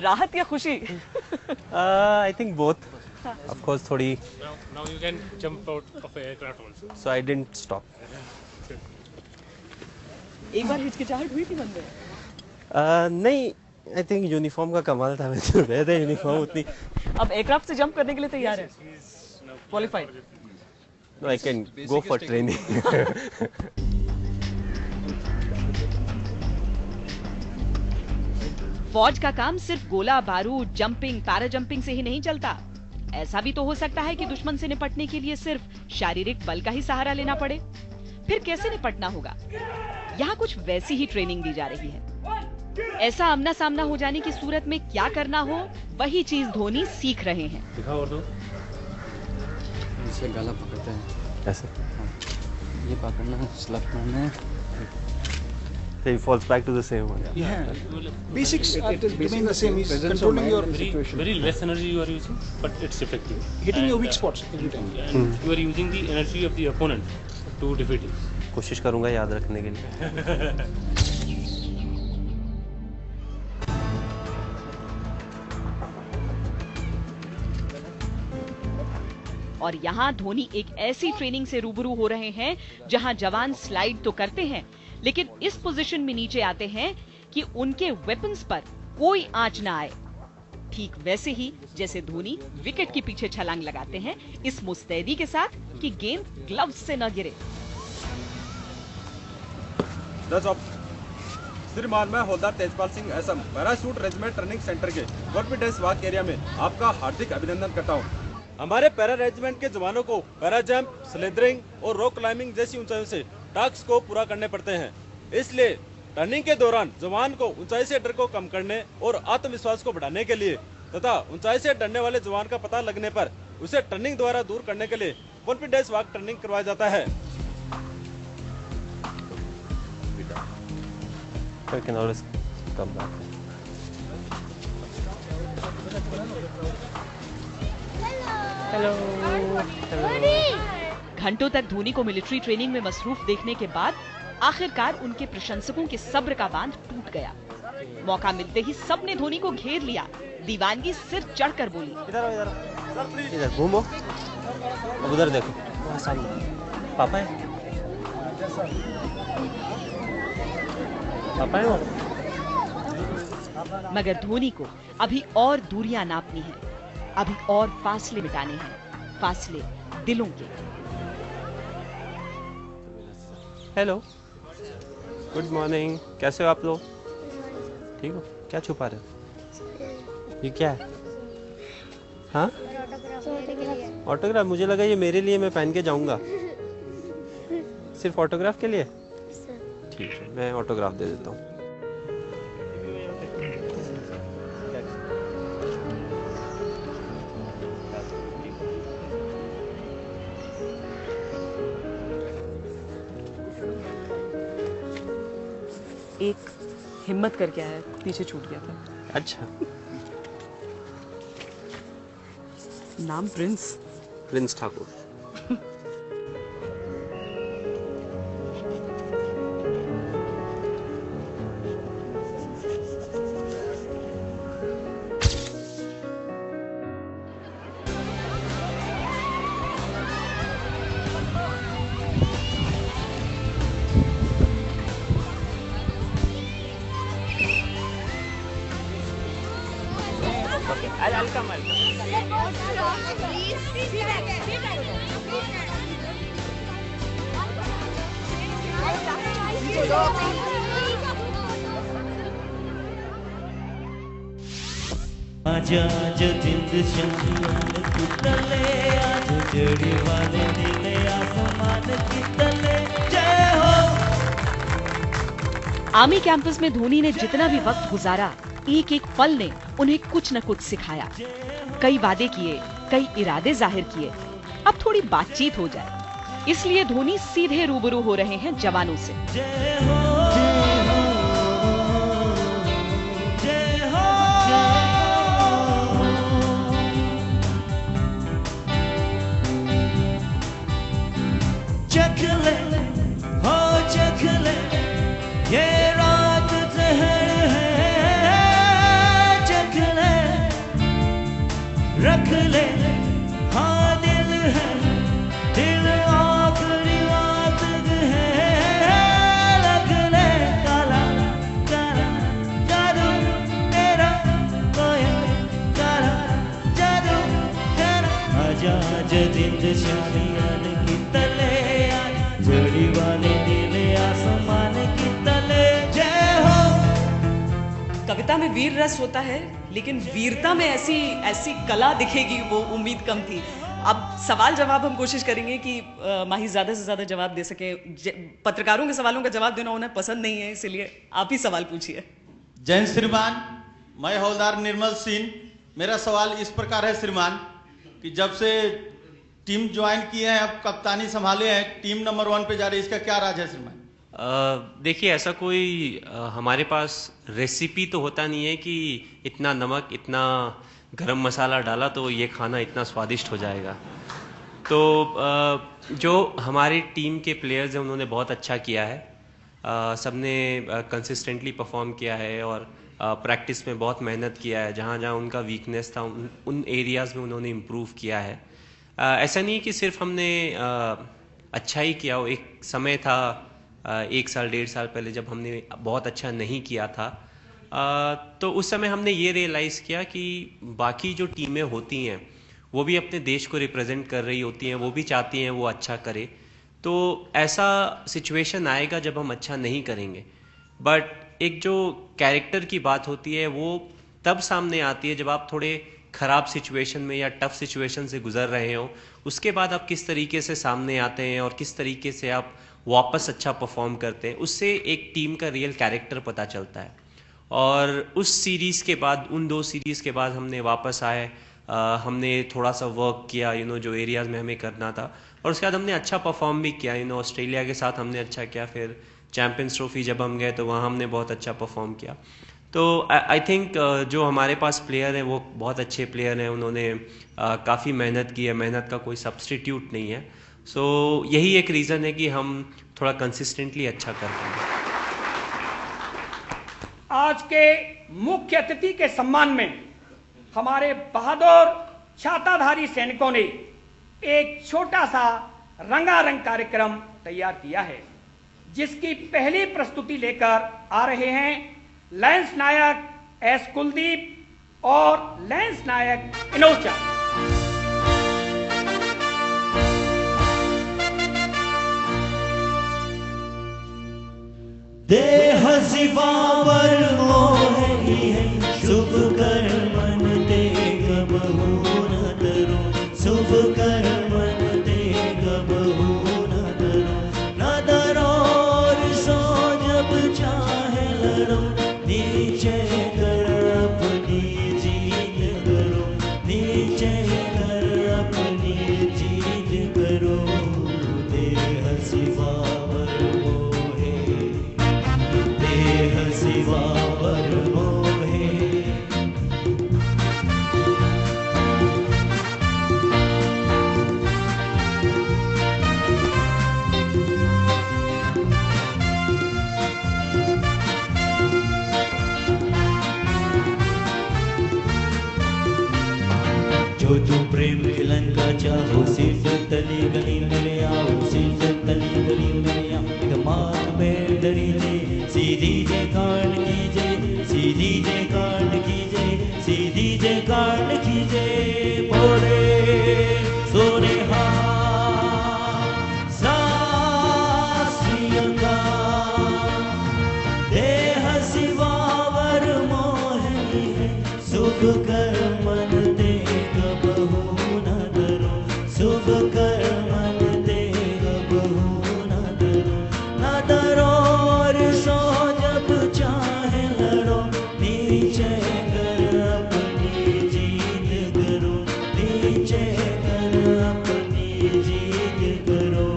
राहत या खुशी? I think both. Of course, थोड़ी. Now you can jump out of an aircraft also. So I didn't stop. एक बार हिचकिचाहट हुई थी मन में? नहीं, I think यूनिफॉर्म का कमाल था। मैं तो गए थे यूनिफॉर्म उतनी। अब एयरक्राफ्ट से जंप करने के लिए तैयार है? Qualified? No, I can go for training. फौज का काम सिर्फ गोला बारूद, जंपिंग, पैरा जंपिंग से ही नहीं चलता। ऐसा भी तो हो सकता है कि दुश्मन से निपटने के लिए सिर्फ शारीरिक बल का ही सहारा लेना पड़े। फिर कैसे निपटना होगा? यहाँ कुछ वैसी ही ट्रेनिंग दी जा रही है। ऐसा आमना सामना हो जाने की सूरत में क्या करना हो, वही चीज धोनी सीख रहे हैं। दिखाओ और दो। इसे गला पकड़ते हैं ऐसे। ये पकड़ना है, स्लैप मारना है। So he falls back to the same one. Yeah. Basics remain the same. He's controlling your situation. Very less energy you are using, but it's effective. Hitting your weak spots every time. And you are using the energy of the opponent to defeat him. कोशिश करूंगा याद रखने के लिए। और यहाँ धोनी एक ऐसी ट्रेनिंग से रूबरू हो रहे हैं जहाँ जवान स्लाइड तो करते हैं, लेकिन इस पोजीशन में नीचे आते हैं कि उनके वेपन्स पर कोई आंच ना आए। ठीक वैसे ही जैसे धोनी विकेट के पीछे छलांग लगाते हैं, इस मुस्तैदी के साथ कि गेंद ग्लव्स से न गिरे। श्रीमान, मैं हवलदार Tejpal Singh Assam parachute regiment training centre के कॉन्फिडेंस वाक एरिया में आपका हार्दिक अभिनंदन करता हूं। हमारे पैरा रेजिमेंट के जवानों को पैरा जंप, स्लेदरिंग और रॉक क्लाइंबिंग जैसी ऊंचाइयों से टास्क को पूरा करने पड़ते हैं। इसलिए टर्निंग के दौरान जवान को ऊंचाई से डर को कम करने और आत्मविश्वास को बढ़ाने के लिए तथा ऊंचाई से डरने वाले जवान का पता लगने पर उसे टर्निंग द्वारा दूर करने के लिए कॉन्फिडेंस वाक ट्रेनिंग करवाया जाता है। I can always come back. Hello. घंटों तक धोनी को मिलिट्री ट्रेनिंग में मसरूफ देखने के बाद आखिरकार उनके प्रशंसकों के सब्र का बांध टूट गया। मौका मिलते ही सबने धोनी को घेर लिया। दीवानगी सिर चढ़कर बोली, इधर घूमो, अब उधर देखो, सामने पापा है, पापा है वो। मगर धोनी को अभी और दूरियां नापनी है, अभी और फासले मिटाने हैं, फासले दिलों के। हेलो, गुड मॉर्निंग, कैसे हो आप लोग? ठीक हो? क्या छुपा रहे हो? ये क्या है? हाँ, ऑटोग्राफ। मुझे लगा ये मेरे लिए, मैं पहन के जाऊंगा। सिर्फ ऑटोग्राफ के लिए? ठीक है, मैं ऑटोग्राफ दे देता हूँ। एक हिम्मत करके आया, पीछे छूट गया था। अच्छा। नाम प्रिंस ठाकुर। आज जिंद शमियान की तले, आज जड़ी वाले नीले आसमान की तले, जय हो। आर्मी कैंपस में धोनी ने जितना भी वक्त गुजारा, एक एक पल ने उन्हें कुछ न कुछ सिखाया। कई वादे किए, कई इरादे जाहिर किए। अब थोड़ी बातचीत हो जाए, इसलिए धोनी सीधे रूबरू हो रहे हैं जवानों से। चख ले, हो चख ले, ये रात जहर है, चख ले, रख ले, हाँ दिल है, दिल आखिरी बात है, लग ले, काला काला जादू तेरा, कोई काला जादू तेरा। आजा आजा जिंद शादियान की तले, जड़ी वाले नीले आसमान की तले, जय हो। कविता में वीर रस होता है, लेकिन वीरता में ऐसी कला दिखेगी, वो उम्मीद कम थी। अब सवाल जवाब हम कोशिश करेंगे कि माही ज्यादा से ज्यादा जवाब दे सके। पत्रकारों के सवालों का जवाब देना उन्हें पसंद नहीं है, इसलिए आप ही सवाल पूछिए। जय श्रीमान, मैं हवलदार निर्मल सिंह। मेरा सवाल इस प्रकार है श्रीमान कि जब से टीम ज्वाइन किए हैं, अब कप्तानी संभाले हैं, टीम नंबर 1 पे जा रही है, इसका क्या राज है श्रीमान? देखिए, ऐसा कोई हमारे पास रेसिपी तो होता नहीं है कि इतना नमक, इतना गरम मसाला डाला तो ये खाना इतना स्वादिष्ट हो जाएगा। तो जो हमारी टीम के प्लेयर्स हैं उन्होंने बहुत अच्छा किया है। सबने कंसिस्टेंटली परफॉर्म किया है और प्रैक्टिस में बहुत मेहनत किया है। जहाँ जहाँ उनका वीकनेस था उन एरियाज़ में उन्होंने इम्प्रूव किया है। ऐसा नहीं है कि सिर्फ हमने अच्छा ही किया हो। एक समय था 1 साल 1.5 साल पहले जब हमने बहुत अच्छा नहीं किया था, तो उस समय हमने ये रियलाइज़ किया कि बाकी जो टीमें होती हैं वो भी अपने देश को रिप्रेजेंट कर रही होती हैं, वो भी चाहती हैं वो अच्छा करे। तो ऐसा सिचुएशन आएगा जब हम अच्छा नहीं करेंगे, बट एक जो कैरेक्टर की बात होती है वो तब सामने आती है जब आप थोड़े ख़राब सिचुएशन में या टफ सिचुएशन से गुजर रहे हो। उसके बाद आप किस तरीके से सामने आते हैं और किस तरीके से आप वापस अच्छा परफॉर्म करते हैं, उससे एक टीम का रियल कैरेक्टर पता चलता है। और उस सीरीज़ के बाद, उन 2 सीरीज़ के बाद हमने वापस आए, हमने थोड़ा सा वर्क किया जो एरियाज़ में हमें करना था, और उसके बाद हमने अच्छा परफॉर्म भी किया। ऑस्ट्रेलिया के साथ हमने अच्छा किया, फिर चैम्पियंस ट्रॉफी जब हम गए तो वहाँ हमने बहुत अच्छा परफॉर्म किया। तो आई थिंक जो हमारे पास प्लेयर हैं वो बहुत अच्छे प्लेयर हैं, उन्होंने काफ़ी मेहनत की है, मेहनत का कोई सब्स्टिट्यूट नहीं है। सो यही एक रीज़न है कि हम थोड़ा कंसिस्टेंटली अच्छा कर पाएँ। आज के मुख्य अतिथि के सम्मान में हमारे बहादुर छाताधारी सैनिकों ने एक छोटा सा रंगारंग कार्यक्रम तैयार किया है, जिसकी पहली प्रस्तुति लेकर आ रहे हैं लैंस नायक एस कुलदीप और लैंस नायक विनोद चा। देह सिवावर मोह ही है, शुभ कर मन दे गबहू न डरो, शुभ कर मन दे गबहू न डरो, न डरो और सो जब चाहे लड़ो, नीचे कर अपनी जीत करो, नीचे कर अपनी जीत करो। देह सिवावर मोहे, देह जो जो प्रेम खिलन का चाहो, सीट तली गली में आओ, सीट तली गली में आओ। दिमाग में डरी जे, सीधी जे कांड कीजे, सीधी जे कांड कीजे, सीधी जे कांड कीजे। बोले सोने शुभ कर मन दे कबहू न डरो, शुभ कर मन दे कबहू न डरो, न डरो और सो जब चाहे लड़ो, नीचे कर अपनी जीत करो, नीचे कर अपनी जीत करो।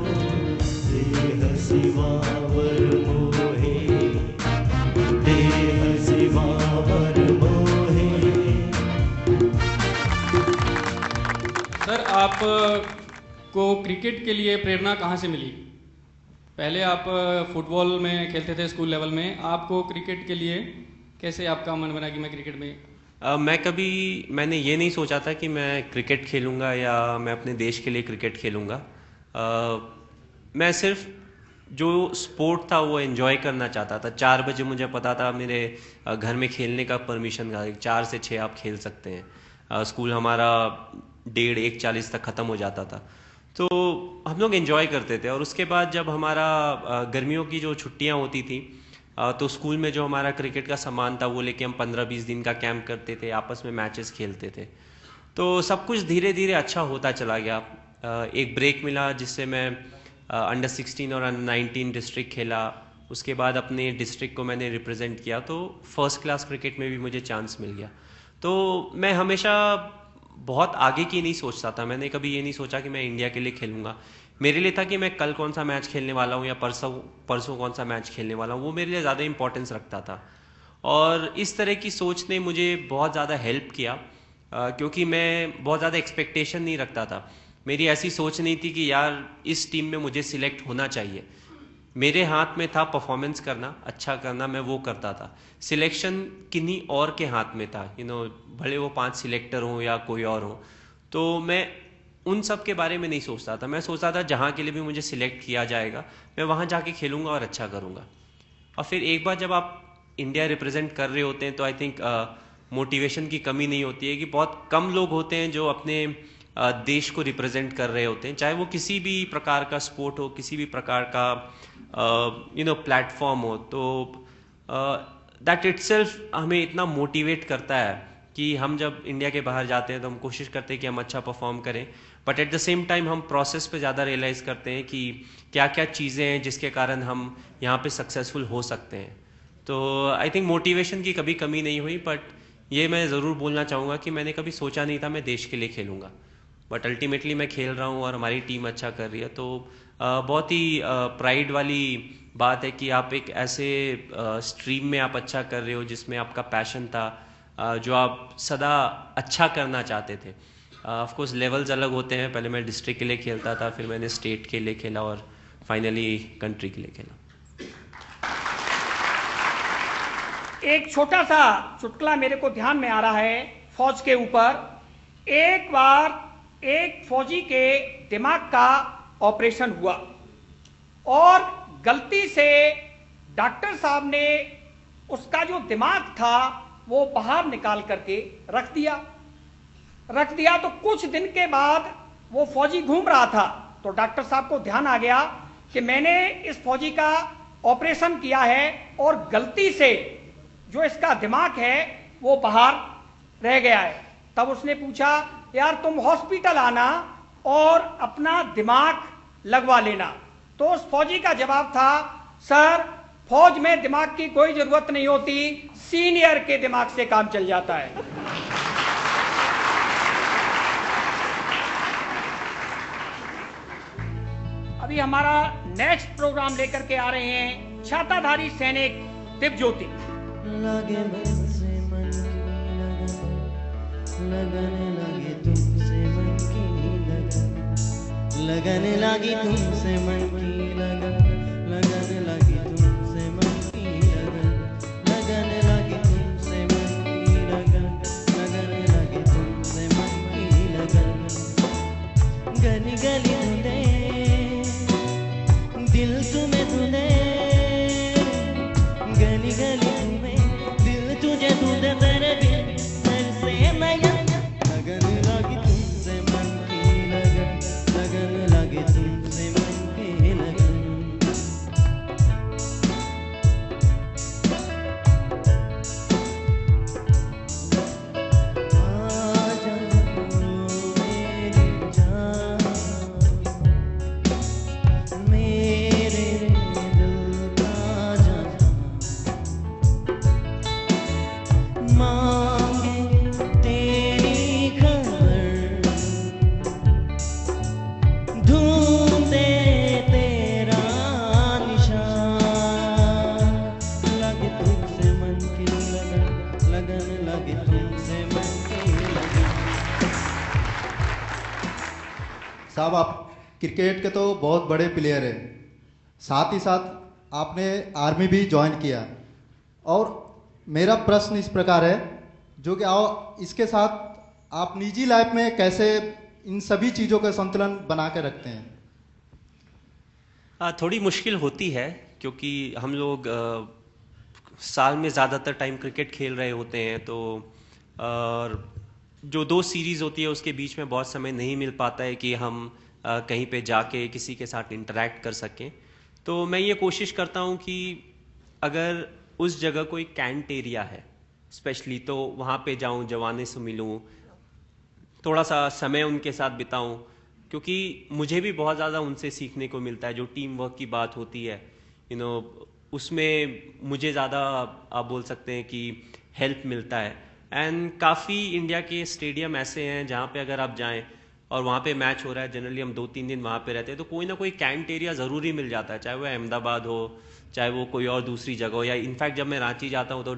देह सिवावर मोहे, देह सिवावर मोहे। सर, आप को क्रिकेट के लिए प्रेरणा कहाँ से मिली? पहले आप फुटबॉल में खेलते थे स्कूल लेवल में, आपको क्रिकेट के लिए कैसे आपका मन बना कि मैं क्रिकेट में? मैंने ये नहीं सोचा था कि मैं क्रिकेट खेलूँगा या मैं अपने देश के लिए क्रिकेट खेलूँगा। मैं सिर्फ जो स्पोर्ट था वो एंजॉय करना चाहता था। 4 बजे मुझे पता था मेरे घर में खेलने का परमिशन था, 4 से 6 आप खेल सकते हैं। स्कूल हमारा 1:30-1:40 तक ख़त्म हो जाता था, तो हम लोग एंजॉय करते थे। और उसके बाद जब हमारा गर्मियों की जो छुट्टियां होती थी, तो स्कूल में जो हमारा क्रिकेट का सामान था वो लेके हम 15-20 दिन का कैंप करते थे, आपस में मैचेस खेलते थे। तो सब कुछ धीरे धीरे अच्छा होता चला गया। एक ब्रेक मिला जिससे मैं अंडर 16 और अंडर 19 डिस्ट्रिक्ट खेला। उसके बाद अपने डिस्ट्रिक्ट को मैंने रिप्रेजेंट किया, तो फर्स्ट क्लास क्रिकेट में भी मुझे चांस मिल गया। तो मैं हमेशा बहुत आगे की नहीं सोचता था। मैंने कभी ये नहीं सोचा कि मैं इंडिया के लिए खेलूंगा। मेरे लिए था कि मैं कल कौन सा मैच खेलने वाला हूँ या परसों कौन सा मैच खेलने वाला हूँ, वो मेरे लिए ज़्यादा इंपॉर्टेंस रखता था। और इस तरह की सोच ने मुझे बहुत ज़्यादा हेल्प किया, क्योंकि मैं बहुत ज़्यादा एक्सपेक्टेशन नहीं रखता था। मेरी ऐसी सोच नहीं थी कि यार इस टीम में मुझे सिलेक्ट होना चाहिए। मेरे हाथ में था परफॉर्मेंस करना, अच्छा करना, मैं वो करता था। सिलेक्शन किन्हीं और के हाथ में था, भले वो 5 सिलेक्टर हों या कोई और हो। तो मैं उन सब के बारे में नहीं सोचता था। मैं सोचता था जहाँ के लिए भी मुझे सिलेक्ट किया जाएगा मैं वहाँ जाके खेलूँगा और अच्छा करूँगा। और फिर एक बार जब आप इंडिया रिप्रेजेंट कर रहे होते हैं तो आई थिंक मोटिवेशन की कमी नहीं होती है, कि बहुत कम लोग होते हैं जो अपने देश को रिप्रेजेंट कर रहे होते हैं, चाहे वो किसी भी प्रकार का स्पोर्ट हो, किसी भी प्रकार का प्लेटफॉर्म हो। तो दैट इटसेल्फ हमें इतना मोटिवेट करता है कि हम जब इंडिया के बाहर जाते हैं तो हम कोशिश करते हैं कि हम अच्छा परफॉर्म करें, but at the same time हम प्रोसेस पे ज़्यादा रियलाइज़ करते हैं कि क्या क्या चीज़ें हैं जिसके कारण हम यहाँ पे सक्सेसफुल हो सकते हैं। तो आई थिंक मोटिवेशन की कभी कमी नहीं हुई, बट ये मैं ज़रूर बोलना चाहूँगा कि मैंने कभी सोचा नहीं था मैं देश के लिए खेलूँगा, बट अल्टीमेटली मैं खेल रहा हूँ और हमारी टीम अच्छा कर रही है। तो बहुत ही प्राइड वाली बात है कि आप एक ऐसे स्ट्रीम में आप अच्छा कर रहे हो जिसमें आपका पैशन था, जो आप सदा अच्छा करना चाहते थे। ऑफ कोर्स लेवल्स अलग होते हैं, पहले मैं डिस्ट्रिक्ट के लिए खेलता था, फिर मैंने स्टेट के लिए खेला और फाइनली कंट्री के लिए खेला। एक छोटा सा चुटकुला मेरे को ध्यान में आ रहा है फौज के ऊपर। एक बार एक फौजी के दिमाग का ऑपरेशन हुआ और गलती से डॉक्टर साहब ने उसका जो दिमाग था वो बाहर निकाल करके रख दिया। तो कुछ दिन के बाद वो फौजी घूम रहा था, तो डॉक्टर साहब को ध्यान आ गया कि मैंने इस फौजी का ऑपरेशन किया है और गलती से जो इसका दिमाग है वो बाहर रह गया है। तब उसने पूछा, यार तुम हॉस्पिटल आना और अपना दिमाग लगवा लेना। तो उस फौजी का जवाब था, सर फौज में दिमाग की कोई जरूरत नहीं होती, सीनियर के दिमाग से काम चल जाता है। अभी हमारा नेक्स्ट प्रोग्राम लेकर के आ रहे हैं छाताधारी सैनिक दिव्यज्योति। लगे मन से मन की लगन लगे तुमसे मन की लगन, लगने लगी तुमसे मन की लगन, लगने लगी तुमसे मन की लगन, लगने लगी तुमसे मन की लगन, लगने लगी तुमसे मन की लगन। गली गली ढूंढे दिल तुम्हें ढूंढे गली गली घूमे दिल तुझे ढूंढे तेरे बिन सर से नयन लगन लगी तुमसे मन की लगन लगन लगी तुमसे मन की लगन साहब आप क्रिकेट के तो बहुत बड़े प्लेयर हैं, साथ ही साथ आपने आर्मी भी ज्वाइन किया और मेरा प्रश्न इस प्रकार है जो कि आओ इसके साथ आप निजी लाइफ में कैसे इन सभी चीज़ों का संतुलन बना के रखते हैं? थोड़ी मुश्किल होती है क्योंकि हम लोग साल में ज़्यादातर टाइम क्रिकेट खेल रहे होते हैं, तो जो 2 सीरीज़ होती है उसके बीच में बहुत समय नहीं मिल पाता है कि हम कहीं पे जाके किसी के साथ इंटरेक्ट कर सकें। तो मैं ये कोशिश करता हूँ कि अगर उस जगह कोई कैंट एरिया है स्पेशली, तो वहाँ पे जाऊँ, जवानों से मिलूँ, थोड़ा सा समय उनके साथ बिताऊँ, क्योंकि मुझे भी बहुत ज़्यादा उनसे सीखने को मिलता है। जो टीम वर्क की बात होती है उसमें मुझे ज़्यादा आप बोल सकते हैं कि हेल्प मिलता है। एंड काफ़ी इंडिया के स्टेडियम ऐसे हैं जहाँ पे अगर आप जाएं और वहाँ पे मैच हो रहा है, जनरली हम 2-3 दिन वहाँ पे रहते हैं, तो कोई ना कोई कैंट एरिया ज़रूरी मिल जाता है, चाहे वो अहमदाबाद हो, चाहे वो कोई और दूसरी जगह हो, या इनफैक्ट जब मैं रांची जाता हूँ तो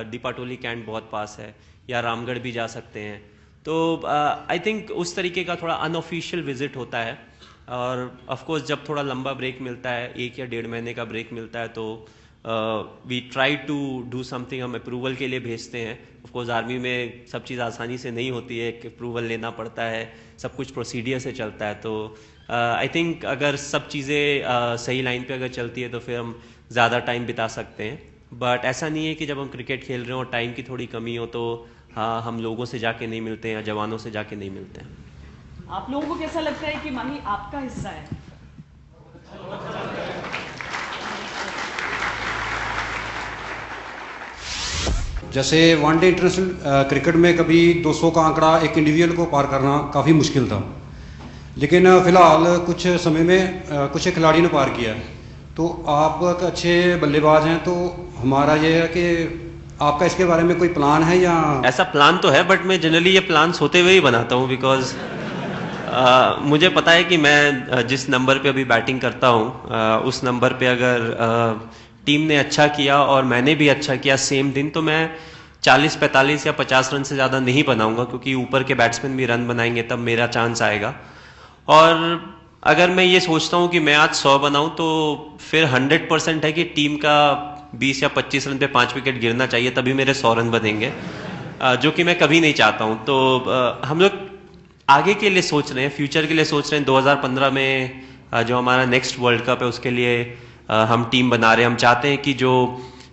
डिपाटोली कैंट बहुत पास है, या रामगढ़ भी जा सकते हैं। तो आई थिंक उस तरीके का थोड़ा अनऑफिशियल विजिट होता है। और ऑफ कोर्स जब थोड़ा लंबा ब्रेक मिलता है, 1 या 1.5 महीने का ब्रेक मिलता है, तो we try to do something, हम अप्रूवल के लिए भेजते हैं। ऑफ कोर्स आर्मी में सब चीज़ आसानी से नहीं होती है, अप्रूवल लेना पड़ता है, सब कुछ प्रोसीडियर से चलता है। तो आई थिंक अगर सब चीज़ें सही लाइन पे अगर चलती है तो फिर हम ज़्यादा टाइम बिता सकते हैं। बट ऐसा नहीं है कि जब हम क्रिकेट खेल रहे हो और टाइम की थोड़ी कमी हो तो हाँ हम लोगों से जाके नहीं मिलते हैं या जवानों से जाके नहीं मिलते हैं। आप लोगों को कैसा लगता है कि माही आपका हिस्सा है? जैसे वनडे इंटरनेशनल क्रिकेट में कभी 200 का आंकड़ा एक इंडिविजुअल को पार करना काफ़ी मुश्किल था, लेकिन फिलहाल कुछ समय में कुछ खिलाड़ी ने पार किया। तो आप अच्छे बल्लेबाज हैं, तो हमारा ये है कि आपका इसके बारे में कोई प्लान है या? ऐसा प्लान तो है, बट मैं जनरली ये प्लान्स होते हुए ही बनाता हूँ, बिकॉज मुझे पता है कि मैं जिस नंबर पे अभी बैटिंग करता हूँ उस नंबर पे अगर टीम ने अच्छा किया और मैंने भी अच्छा किया सेम दिन, तो मैं 40, 45 या 50 रन से ज़्यादा नहीं बनाऊंगा, क्योंकि ऊपर के बैट्समैन भी रन बनाएंगे तब मेरा चांस आएगा। और अगर मैं ये सोचता हूँ कि मैं आज 100 बनाऊं तो फिर 100% है कि टीम का 20 या 25 रन पे 5 विकेट गिरना चाहिए, तभी मेरे 100 रन बनेंगे, जो कि मैं कभी नहीं चाहता हूँ। तो हम लोग आगे के लिए सोच रहे हैं, फ्यूचर के लिए सोच रहे हैं। 2015 में जो हमारा नेक्स्ट वर्ल्ड कप है उसके लिए हम टीम बना रहे हैं। हम चाहते हैं कि जो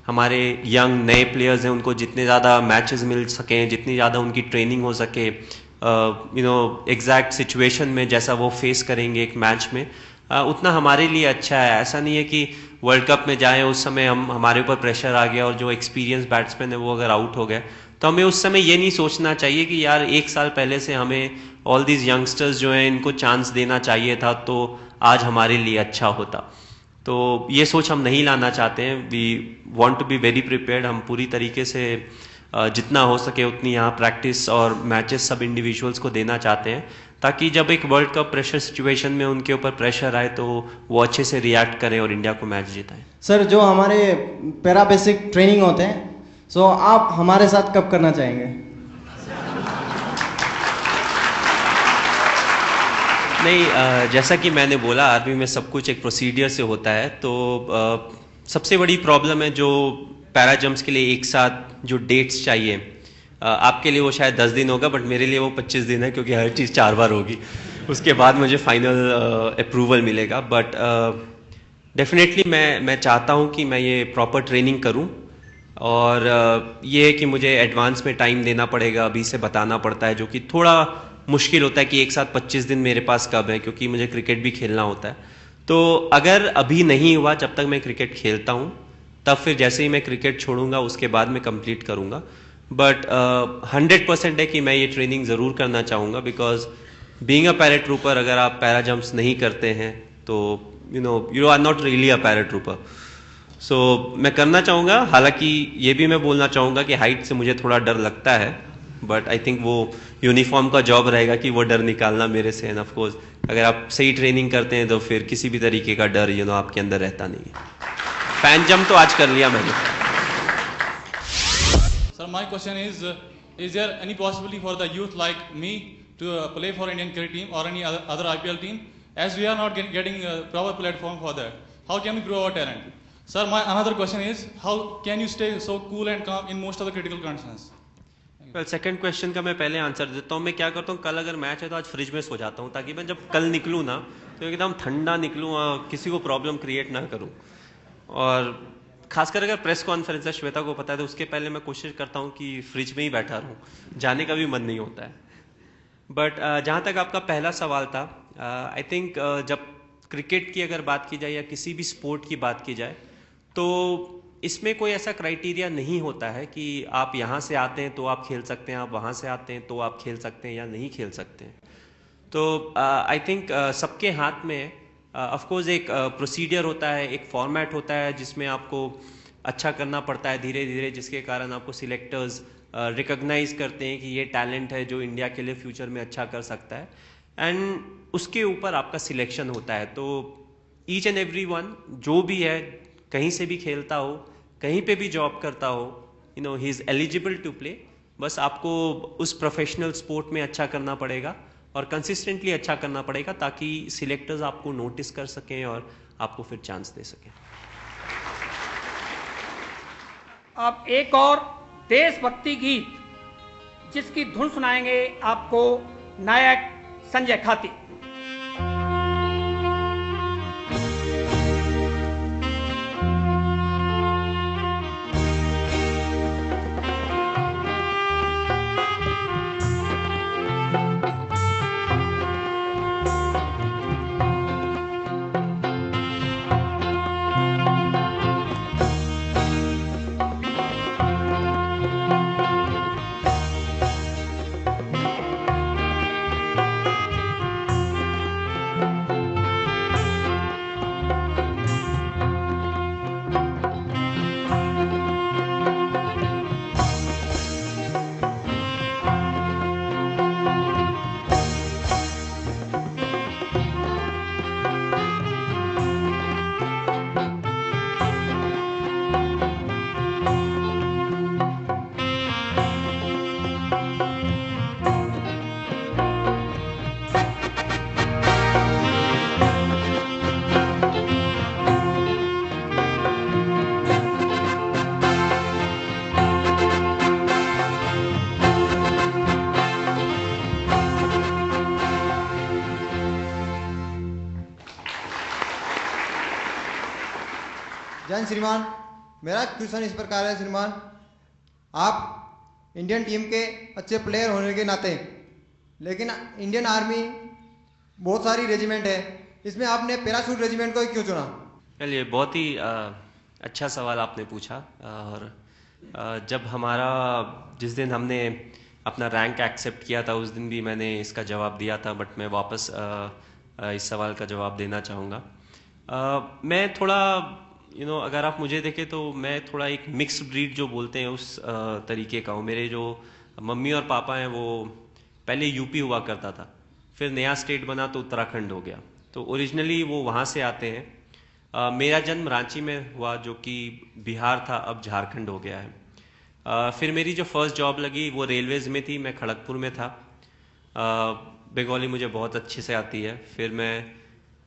हमारे यंग नए प्लेयर्स हैं उनको जितने ज़्यादा मैचेस मिल सकें, जितनी ज़्यादा उनकी ट्रेनिंग हो सके, एग्जैक्ट सिचुएशन में जैसा वो फेस करेंगे एक मैच में, उतना हमारे लिए अच्छा है। ऐसा नहीं है कि वर्ल्ड कप में जाएं उस समय हमारे ऊपर प्रेशर आ गया और जो एक्सपीरियंस बैट्समैन है वो अगर आउट हो गए, तो हमें उस समय ये नहीं सोचना चाहिए कि यार 1 साल पहले से हमें ऑल दीज यंगस्टर्स जो हैं इनको चांस देना चाहिए था तो आज हमारे लिए अच्छा होता। तो ये सोच हम नहीं लाना चाहते हैं। We want to be very prepared. हम पूरी तरीके से जितना हो सके उतनी यहाँ प्रैक्टिस और मैचेस सब इंडिविजुअल्स को देना चाहते हैं, ताकि जब एक वर्ल्ड कप प्रेशर सिचुएशन में उनके ऊपर प्रेशर आए तो वो अच्छे से रिएक्ट करें और इंडिया को मैच जिताएं। सर, जो हमारे पैरा बेसिक ट्रेनिंग होते हैं, सो आप हमारे साथ कब करना चाहेंगे? नहीं, जैसा कि मैंने बोला आर्मी में सब कुछ एक प्रोसीडियर से होता है। तो सबसे बड़ी प्रॉब्लम है जो पैरा जंप्स के लिए एक साथ जो डेट्स चाहिए, आपके लिए वो शायद 10 दिन होगा, बट मेरे लिए वो 25 दिन है, क्योंकि हर चीज़ 4 बार होगी। उसके बाद मुझे फाइनल अप्रूवल मिलेगा। बट डेफिनेटली मैं चाहता हूँ कि मैं ये प्रॉपर ट्रेनिंग करूँ, और ये है कि मुझे एडवांस में टाइम देना पड़ेगा, अभी से बताना पड़ता है, जो कि थोड़ा मुश्किल होता है कि एक साथ 25 दिन मेरे पास कब है, क्योंकि मुझे क्रिकेट भी खेलना होता है। तो अगर अभी नहीं हुआ, जब तक मैं क्रिकेट खेलता हूँ, तब फिर जैसे ही मैं क्रिकेट छोड़ूंगा उसके बाद मैं कंप्लीट करूँगा। बट 100% है कि मैं ये ट्रेनिंग ज़रूर करना चाहूँगा, बिकॉज बीइंग अ पैराट्रूपर, अगर आप पैरा जंप्स नहीं करते हैं तो you are not really a paratrooper. So मैं करना चाहूँगा। हालांकि ये भी मैं बोलना चाहूँगा कि हाइट से मुझे थोड़ा डर लगता है, बट आई थिंक वो यूनिफॉर्म का जॉब रहेगा कि वो डर निकालना मेरे से। एंड ऑफ कोर्स अगर आप सही ट्रेनिंग करते हैं तो फिर किसी भी तरीके का डर आपके अंदर रहता नहीं है। फैन जंप तो आज कर लिया मैंने। Sir, my question is there any possibility for the youth like me to play for Indian cricket team or any other IPL team, as we are not getting a proper platform for that? How can we grow our talent? Sir, my another question is, how can you stay so cool and calm in most of the critical conditions? Well, second question का मैं पहले आंसर देता हूँ। मैं क्या करता हूँ, कल अगर मैच है तो आज फ्रिज में सो जाता हूँ, ताकि मैं जब कल निकलूँ ना तो एकदम ठंडा निकलूँ, किसी को प्रॉब्लम क्रिएट ना करूँ। और खासकर अगर प्रेस कॉन्फ्रेंस है, श्वेता को पता है, तो उसके पहले मैं कोशिश करता हूँ कि फ्रिज में ही बैठा रहूँ, जाने का भी मन नहीं होता है। बट जहाँ तक आपका पहला सवाल था, आई थिंक जब क्रिकेट की अगर बात की जाए या किसी भी स्पोर्ट की बात की जाए, तो इसमें कोई ऐसा क्राइटेरिया नहीं होता है कि आप यहाँ से आते हैं तो आप खेल सकते हैं, आप वहाँ से आते हैं तो आप खेल सकते हैं या नहीं खेल सकते हैं। तो आई थिंक सबके हाथ में ऑफ कोर्स एक प्रोसीडियर होता है, एक फॉर्मेट होता है जिसमें आपको अच्छा करना पड़ता है धीरे धीरे, जिसके कारण आपको सिलेक्टर्स रिकॉग्नाइज करते हैं कि ये टैलेंट है जो इंडिया के लिए फ्यूचर में अच्छा कर सकता है, एंड उसके ऊपर आपका सिलेक्शन होता है। तो ईच एंड एवरी वन जो भी है, कहीं से भी खेलता हो, कहीं पे भी जॉब करता हो, he is eligible to play. बस आपको उस प्रोफेशनल स्पोर्ट में अच्छा करना पड़ेगा और कंसिस्टेंटली अच्छा करना पड़ेगा, ताकि सिलेक्टर्स आपको नोटिस कर सकें और आपको फिर चांस दे सकें। अब एक और देशभक्ति गीत जिसकी धुन सुनाएंगे आपको नायक संजय खाती। जैन श्रीमान, मेरा क्वेश्चन इस प्रकार है श्रीमान, आप इंडियन टीम के अच्छे प्लेयर होने के नाते, लेकिन इंडियन आर्मी बहुत सारी रेजिमेंट है, इसमें आपने पैराशूट रेजिमेंट को क्यों चुना? चलिए, बहुत ही अच्छा सवाल आपने पूछा। और जब हमारा जिस दिन हमने अपना रैंक एक्सेप्ट किया था, उस दिन भी मैंने इसका जवाब दिया था, बट मैं वापस इस सवाल का जवाब देना चाहूँगा। मैं थोड़ा अगर आप मुझे देखें तो मैं थोड़ा एक मिक्स्ड ब्रीड जो बोलते हैं उस तरीके का हूँ। मेरे जो मम्मी और पापा हैं वो पहले यूपी हुआ करता था, फिर नया स्टेट बना तो उत्तराखंड हो गया, तो ओरिजिनली वो वहाँ से आते हैं। मेरा जन्म रांची में हुआ जो कि बिहार था, अब झारखंड हो गया है। फिर मेरी जो फर्स्ट जॉब लगी वो रेलवेज़ में थी, मैं खड़गपुर में था। बंगाली मुझे बहुत अच्छे से आती है। फिर मैं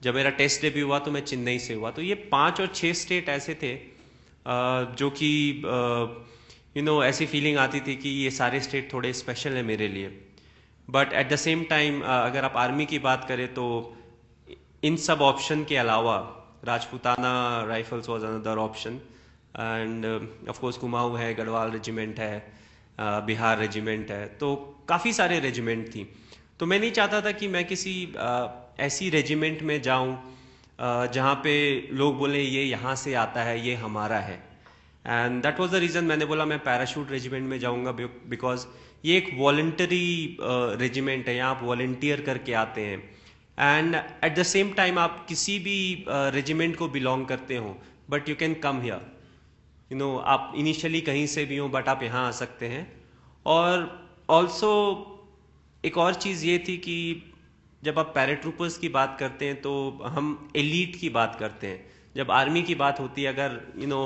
जब मेरा टेस्ट डेब्यू हुआ तो मैं चेन्नई से हुआ। तो ये 5 और 6 स्टेट ऐसे थे जो कि ऐसी फीलिंग आती थी कि ये सारे स्टेट थोड़े स्पेशल है मेरे लिए। But at the same time अगर आप आर्मी की बात करें तो इन सब ऑप्शन के अलावा Rajputana rifles was another option, and of course Kumaon है, गढ़वाल रेजिमेंट है, बिहार रेजिमेंट है, तो काफ़ी सारे रेजिमेंट थी। तो मैं नहीं चाहता था कि मैं किसी ऐसी रेजिमेंट में जाऊं जहाँ पे लोग बोले ये यहाँ से आता है, ये हमारा है, and that was the reason मैंने बोला मैं पैराशूट रेजिमेंट में जाऊँगा, बिकॉज ये एक वॉलंटरी रेजिमेंट है, यहाँ आप वॉलंटियर करके आते हैं, and eight the same time आप किसी भी रेजिमेंट को बिलोंग करते हो but you can come here, you know, आप इनिशियली कहीं से भी हो बट आप यहाँ आ सकते हैं। और ऑल्सो एक और चीज़ ये थी कि जब आप पैराट्रूपर्स की बात करते हैं तो हम एलीट की बात करते हैं, जब आर्मी की बात होती है, अगर यू नो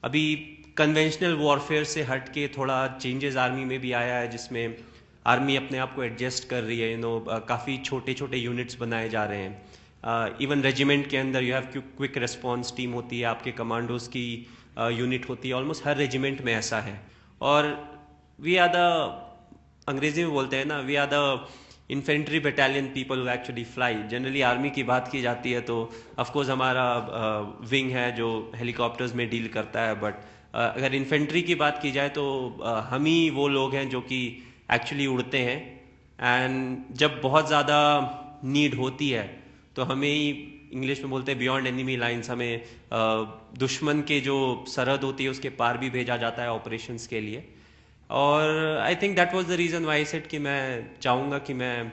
अभी कन्वेंशनल वॉरफेयर से हट के थोड़ा चेंजेस आर्मी में भी आया है, जिसमें आर्मी अपने आप को एडजस्ट कर रही है, यू नो, काफ़ी छोटे छोटे यूनिट्स बनाए जा रहे हैं। इवन रेजिमेंट के अंदर you have quick response team होती है, आपके कमांडोज की यूनिट होती है, ऑलमोस्ट हर रेजिमेंट में ऐसा है। और वी आर द, अंग्रेजी में बोलते हैं ना, we are the infantry battalion people who actually fly. Generally army की बात की जाती है तो ऑफकोर्स हमारा विंग है जो हेलीकॉप्टर्स में डील करता है, बट अगर इन्फेंट्री की बात की जाए तो हम ही वो लोग हैं जो कि एक्चुअली उड़ते हैं, एंड जब बहुत ज़्यादा नीड होती है तो हमें ही, इंग्लिश में बोलते हैं बियॉन्ड एनिमी लाइंस, हमें दुश्मन के जो सरहद होती है उसके पार भी भेजा जाता है ऑपरेशंस के लिए। और I think that was the reason why I said कि मैं चाहूँगा कि मैं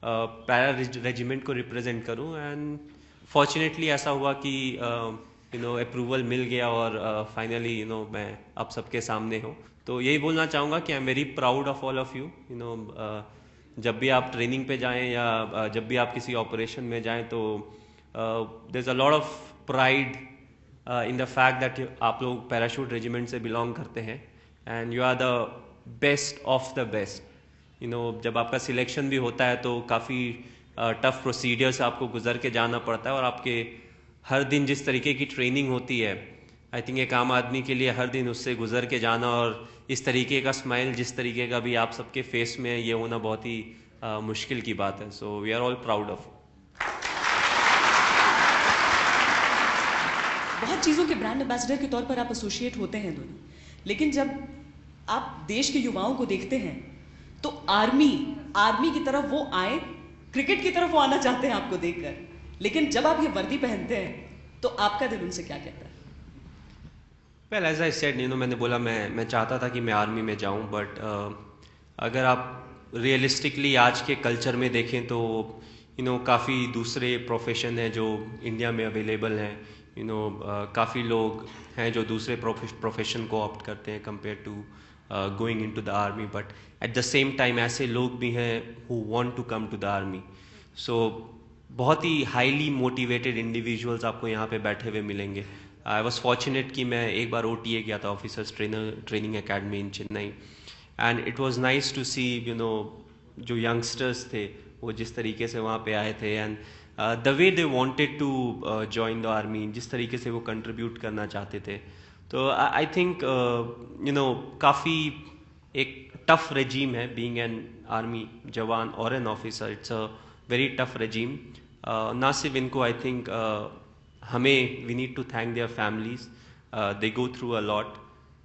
पैरा रेजिमेंट को रिप्रेजेंट करूँ, एंड फॉर्चुनेटली ऐसा हुआ कि यू नो अप्रूवल मिल गया और फाइनली यू नो मैं अब सबके सामने हूँ। तो यही बोलना चाहूँगा कि I am very proud of all of you, you know, जब भी आप ट्रेनिंग पे जाएं या जब भी आप किसी ऑपरेशन में जाएं तो there is a lot of pride in the fact that आप लोग पैराशूट रेजिमेंट से बिलोंग करते हैं, and you are the best of the best. You know, जब आपका सिलेक्शन भी होता है तो काफ़ी टफ प्रोसीडियर से आपको गुजर के जाना पड़ता है, और आपके हर दिन जिस तरीके की ट्रेनिंग होती है, आई थिंक एक आम आदमी के लिए हर दिन उससे गुजर के जाना और इस तरीके का स्माइल जिस तरीके का भी आप सबके फेस में ये होना बहुत ही मुश्किल की बात है। So we are all proud of. बहुत चीज़ों के ब्रांड एम्बेसडर के तौर पर आप एसोसिएट होते हैं दोनों, लेकिन जब आप देश के युवाओं को देखते हैं तो आर्मी की तरफ वो आए, क्रिकेट की तरफ वो आना चाहते हैं आपको देखकर, लेकिन जब आप ये वर्दी पहनते हैं तो आपका दिल उनसे क्या कहता है? Well as I said, you know, मैंने बोला मैं चाहता था कि मैं आर्मी में जाऊं, बट अगर आप रियलिस्टिकली आज के कल्चर में देखें तो यू नो काफ़ी दूसरे प्रोफेशन हैं जो इंडिया में अवेलेबल हैं। यू नो, काफ़ी लोग हैं जो दूसरे प्रोफेशन को ऑप्ट करते हैं compare to going into the army, but at the same time ऐसे लोग भी हैं who want to come to the army. So बहुत ही हाईली मोटिवेटेड इंडिविजुअल्स आपको यहाँ पे बैठे हुए मिलेंगे। आई वॉज फॉर्चुनेट कि मैं एक बार OTA गया था, officers training academy in Chennai, and it was nice to see, you know, जो यंगस्टर्स थे वो जिस तरीके से वहाँ पे आए थे, and the way they wanted to join the army, जिस तरीके से वो कंट्रीब्यूट करना चाहते थे। तो आई थिंक यू नो काफ़ी एक टफ रेजीम है बीइंग एन आर्मी जवान और an officer. It's a very tough regime. ना सिर्फ इनको, आई थिंक हमें we need to thank their families, they go through a lot,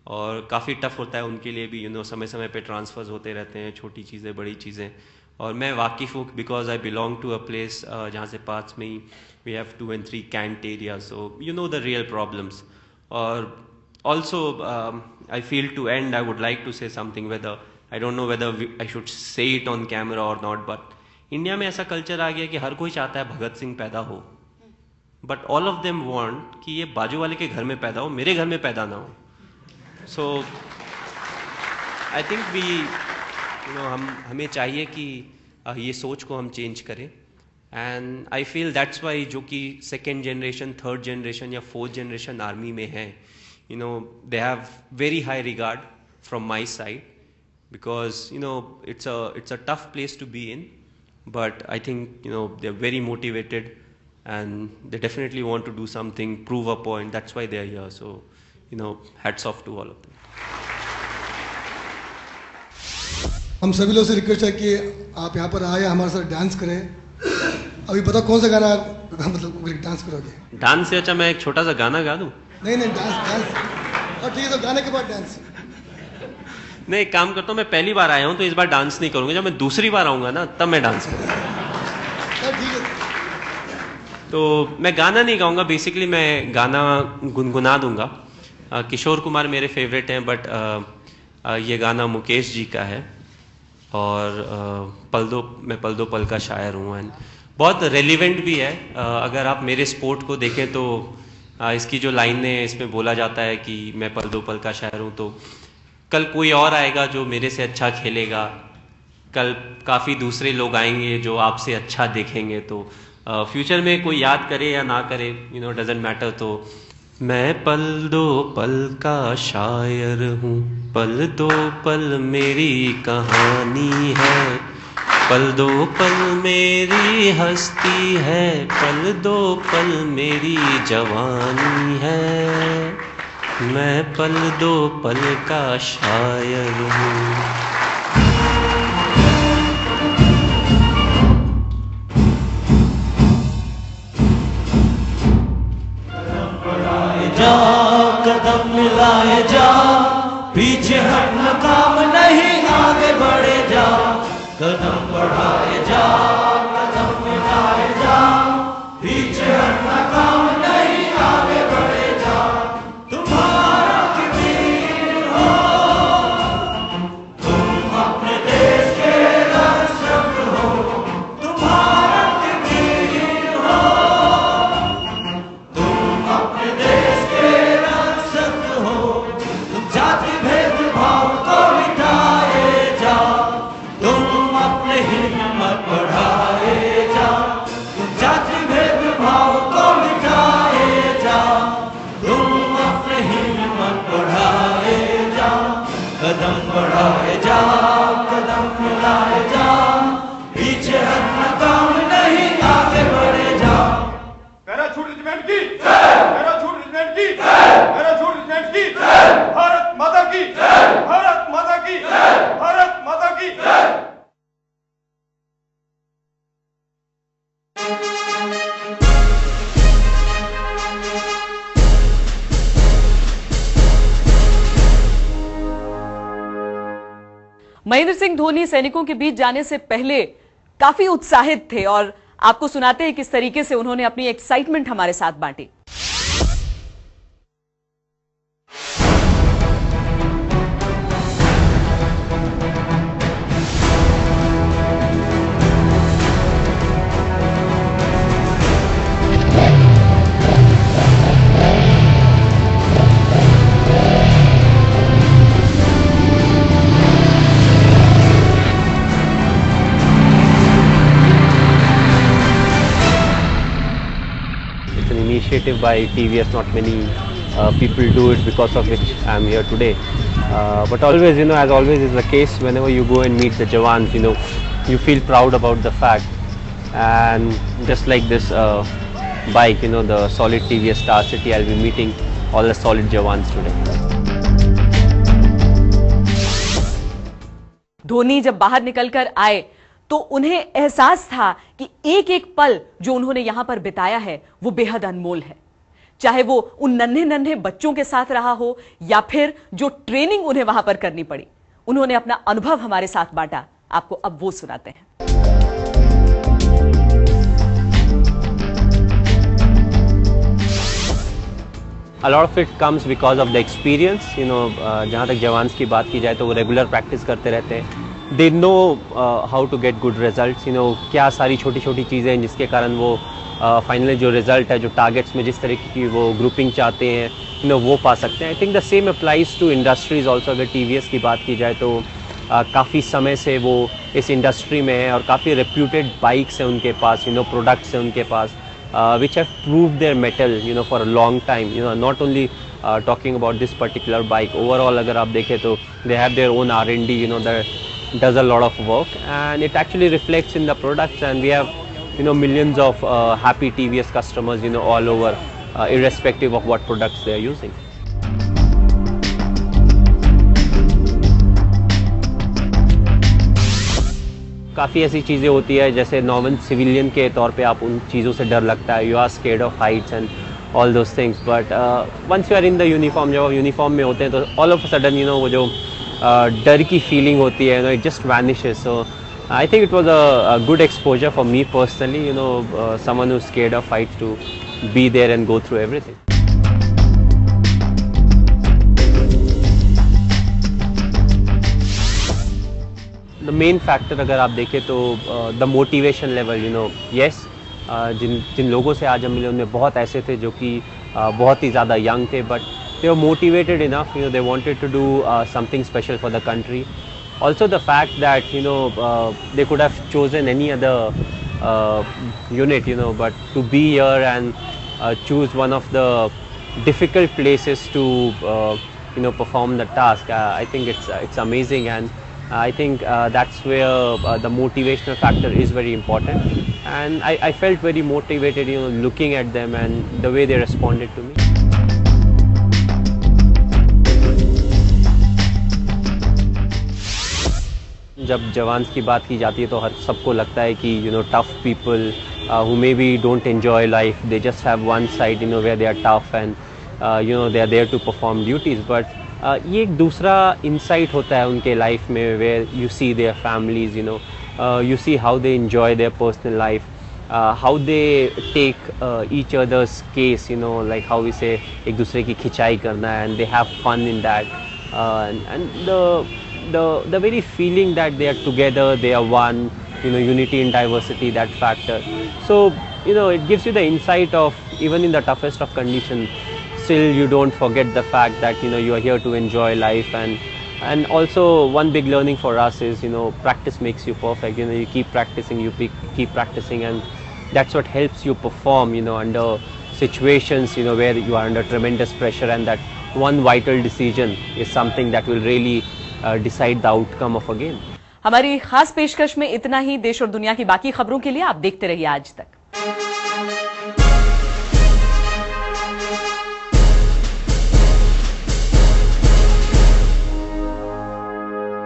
और काफ़ी टफ होता है उनके लिए भी, यू नो, समय समय पे ट्रांसफर्स होते रहते हैं, छोटी चीज़ें बड़ी चीज़ें। और मैं वाकिफ़ हूँ because I belong to a place जहाँ से पास में ही we have 2 and 3 cantt area, so you know the real problems. और also I feel to and I would like to say something, whether I don't know whether I should say it on camera और नॉट, बट इंडिया में ऐसा कल्चर आ गया कि हर कोई चाहता है भगत सिंह पैदा हो, but all of them want कि ये बाजू वाले के घर में पैदा हो, मेरे घर में पैदा ना हो। So I think we, you know, हमें चाहिए कि ये सोच को हम चेंज करें, and I feel that's why जो कि 2nd जनरेशन, 3rd जनरेशन या 4th जनरेशन आर्मी में है, you know, they have very high regard from my side, because you know it's a tough place to be in, but I think, you know, they're very motivated and they definitely want to do something, prove a point. That's why they're here. So, you know, hats off to all of them. हम सभी लोग से रिक्वेस्ट है कि आप यहाँ पर आए, हमारे साथ डांस करें। अभी बताओ कौन सा गाना मतलब डांस करोगे? डांस से अच्छा मैं एक छोटा सा गाना गा दूं? नहीं डांस और ठीक है, तो गाने के बाद डांस। नहीं, एक काम करता हूँ, मैं पहली बार आया हूँ तो इस बार डांस नहीं करूंगा, जब मैं दूसरी बार आऊंगा ना तब मैं डांस करूंगा। तो मैं गाना नहीं गाऊंगा, बेसिकली मैं गाना गुनगुना दूंगा। किशोर कुमार मेरे फेवरेट हैं, बट ये गाना मुकेश जी का है और मैं पल दो पल का शायर हूँ एंड बहुत रेलिवेंट भी है। अगर आप मेरे स्पोर्ट को देखें तो इसकी जो लाइनें इसमें बोला जाता है कि मैं पल दो पल का शायर हूँ, तो कल कोई और आएगा जो मेरे से अच्छा खेलेगा, कल काफ़ी दूसरे लोग आएंगे जो आपसे अच्छा देखेंगे, तो फ्यूचर में कोई याद करे या ना करे, यू नो, डजेंट मैटर। तो मैं पल दो पल का शायर हूँ, पल दो पल मेरी कहानी है, पल दो पल मेरी हस्ती है, पल दो पल मेरी जवानी है, मैं पल दो पल का शायर हूँ। जा कदम मिलाए जा, पीछे हटना काम नहीं, आगे बढ़े जा, कदम बढ़ाए जा, कदम मिलाए जा, पीछे हटना काम नहीं, आगे बढ़े जा, तुम्हारा वीर हो, तुम अपने देश के रक्षक हो, तुम्हारा वीर हो, तुम अपने देश के रक्षक हो, तुम जाति भेदभाव को मिटाए जा, तुम अपने हिम्मत बढ़ाए जा, तुम जाति भेदभाव को मिटाए जा, तुम अपने हिम्मत बढ़ाए जा, कदम बढ़ाए जा, कदम मिलाए जा, पीछे हटना काम नहीं, आगे बढ़े जा। पैराशूट रेजिमेंट की जय, पैराशूट रेजिमेंट की जय, पैराशूट रेजिमेंट की जय, भारत माता की जय, भारत माता की जय, भारत माता की जय। महेंद्र सिंह धोनी सैनिकों के बीच जाने से पहले काफी उत्साहित थे और आपको सुनाते हैं किस तरीके से उन्होंने अपनी एक्साइटमेंट हमारे साथ बांटी। Initiative by TVS, not many people do it, because of which I am here today. But always, you know, as always is the case, whenever you go and meet the Jawans, you know, you feel proud about the fact. And just like this bike, you know, the solid TVS Star City, I'll be meeting all the solid Jawans today. Dhoni जब बाहर निकलकर आए तो उन्हें एहसास था कि एक एक पल जो उन्होंने यहां पर बिताया है वो बेहद अनमोल है, चाहे वो उन नन्हे नन्हे बच्चों के साथ रहा हो या फिर जो ट्रेनिंग उन्हें वहां पर करनी पड़ी। उन्होंने अपना अनुभव हमारे साथ बांटा, आपको अब वो सुनाते हैं। A lot of it comes because of the experience, you know, जहाँ तक जवान्स की बात की जाए तो वो रेगुलर प्रैक्टिस करते रहते हैं। They know how to get good results, you know, क्या सारी छोटी छोटी चीज़ें हैं जिसके कारण वो फाइनली जो रिजल्ट है, जो टारगेट्स में जिस तरीके की वो ग्रुपिंग चाहते हैं, यू नो, वो पा सकते हैं। I think the same applies to industries also. अगर TVS की बात की जाए तो काफ़ी समय से वो इस इंडस्ट्री में है और काफ़ी रेप्यूटेड बाइक्स हैं उनके पास, यू नो, प्रोडक्ट्स हैं उनके पास which have proved their mettle, you know, for a long time, you know, not only talking about this particular bike, overall अगर आप देखें तो they have their own R&D, you know, that does a lot of work and it actually reflects in the products, and we have, you know, millions of happy TVS customers, you know, all over, irrespective of what products they are using. काफ़ी ऐसी चीज़ें होती है जैसे नॉर्मल सिविलियन के तौर पे आप उन चीज़ों से डर लगता है, you are scared of heights and all those things, but once you are in the uniform, जब आप यूनिफॉर्म में होते हैं तो ऑल ऑफ अ सडन वो जो डर की फीलिंग होती है it just vanishes. So I think it was a good exposure for me personally, someone who's scared of heights, to be there and go through everything. The main factor अगर आप देखें तो the motivation level, yes, जिन लोगों से आज हम मिले उनमें बहुत ऐसे थे जो कि बहुत ही ज़्यादा young थे, but they were motivated enough, they wanted to do something special for the country. Also the fact that they could have chosen any other unit, but to be here and choose one of the difficult places to perform the task, I think it's amazing, and I think that's where the motivational factor is very important, and I felt very motivated looking at them and the way they responded to me. जब जवान्स की बात की जाती है तो हर सबको लगता है कि tough people who maybe don't enjoy life, they just have one side where they are tough and they are there to perform duties, but ये एक दूसरा insight होता है उनके life में where you see their families, you see how they enjoy their personal life, how they take each other's case, like how we say एक दूसरे की खिंचाई करना, and they have fun in that, and the very feeling that they are together, they are one, unity in diversity, that factor. So it gives you the insight of even in the toughest of conditions, still you don't forget the fact that you are here to enjoy life, and also one big learning for us is practice makes you perfect. You keep practicing, keep practicing, and that's what helps you perform under situations where you are under tremendous pressure, and that one vital decision is something that will really decide the outcome of a game. हमारी खास पेशकश में इतना ही. देश और दुनिया की बाकी खबरों के लिए आप देखते रहिए आज तक.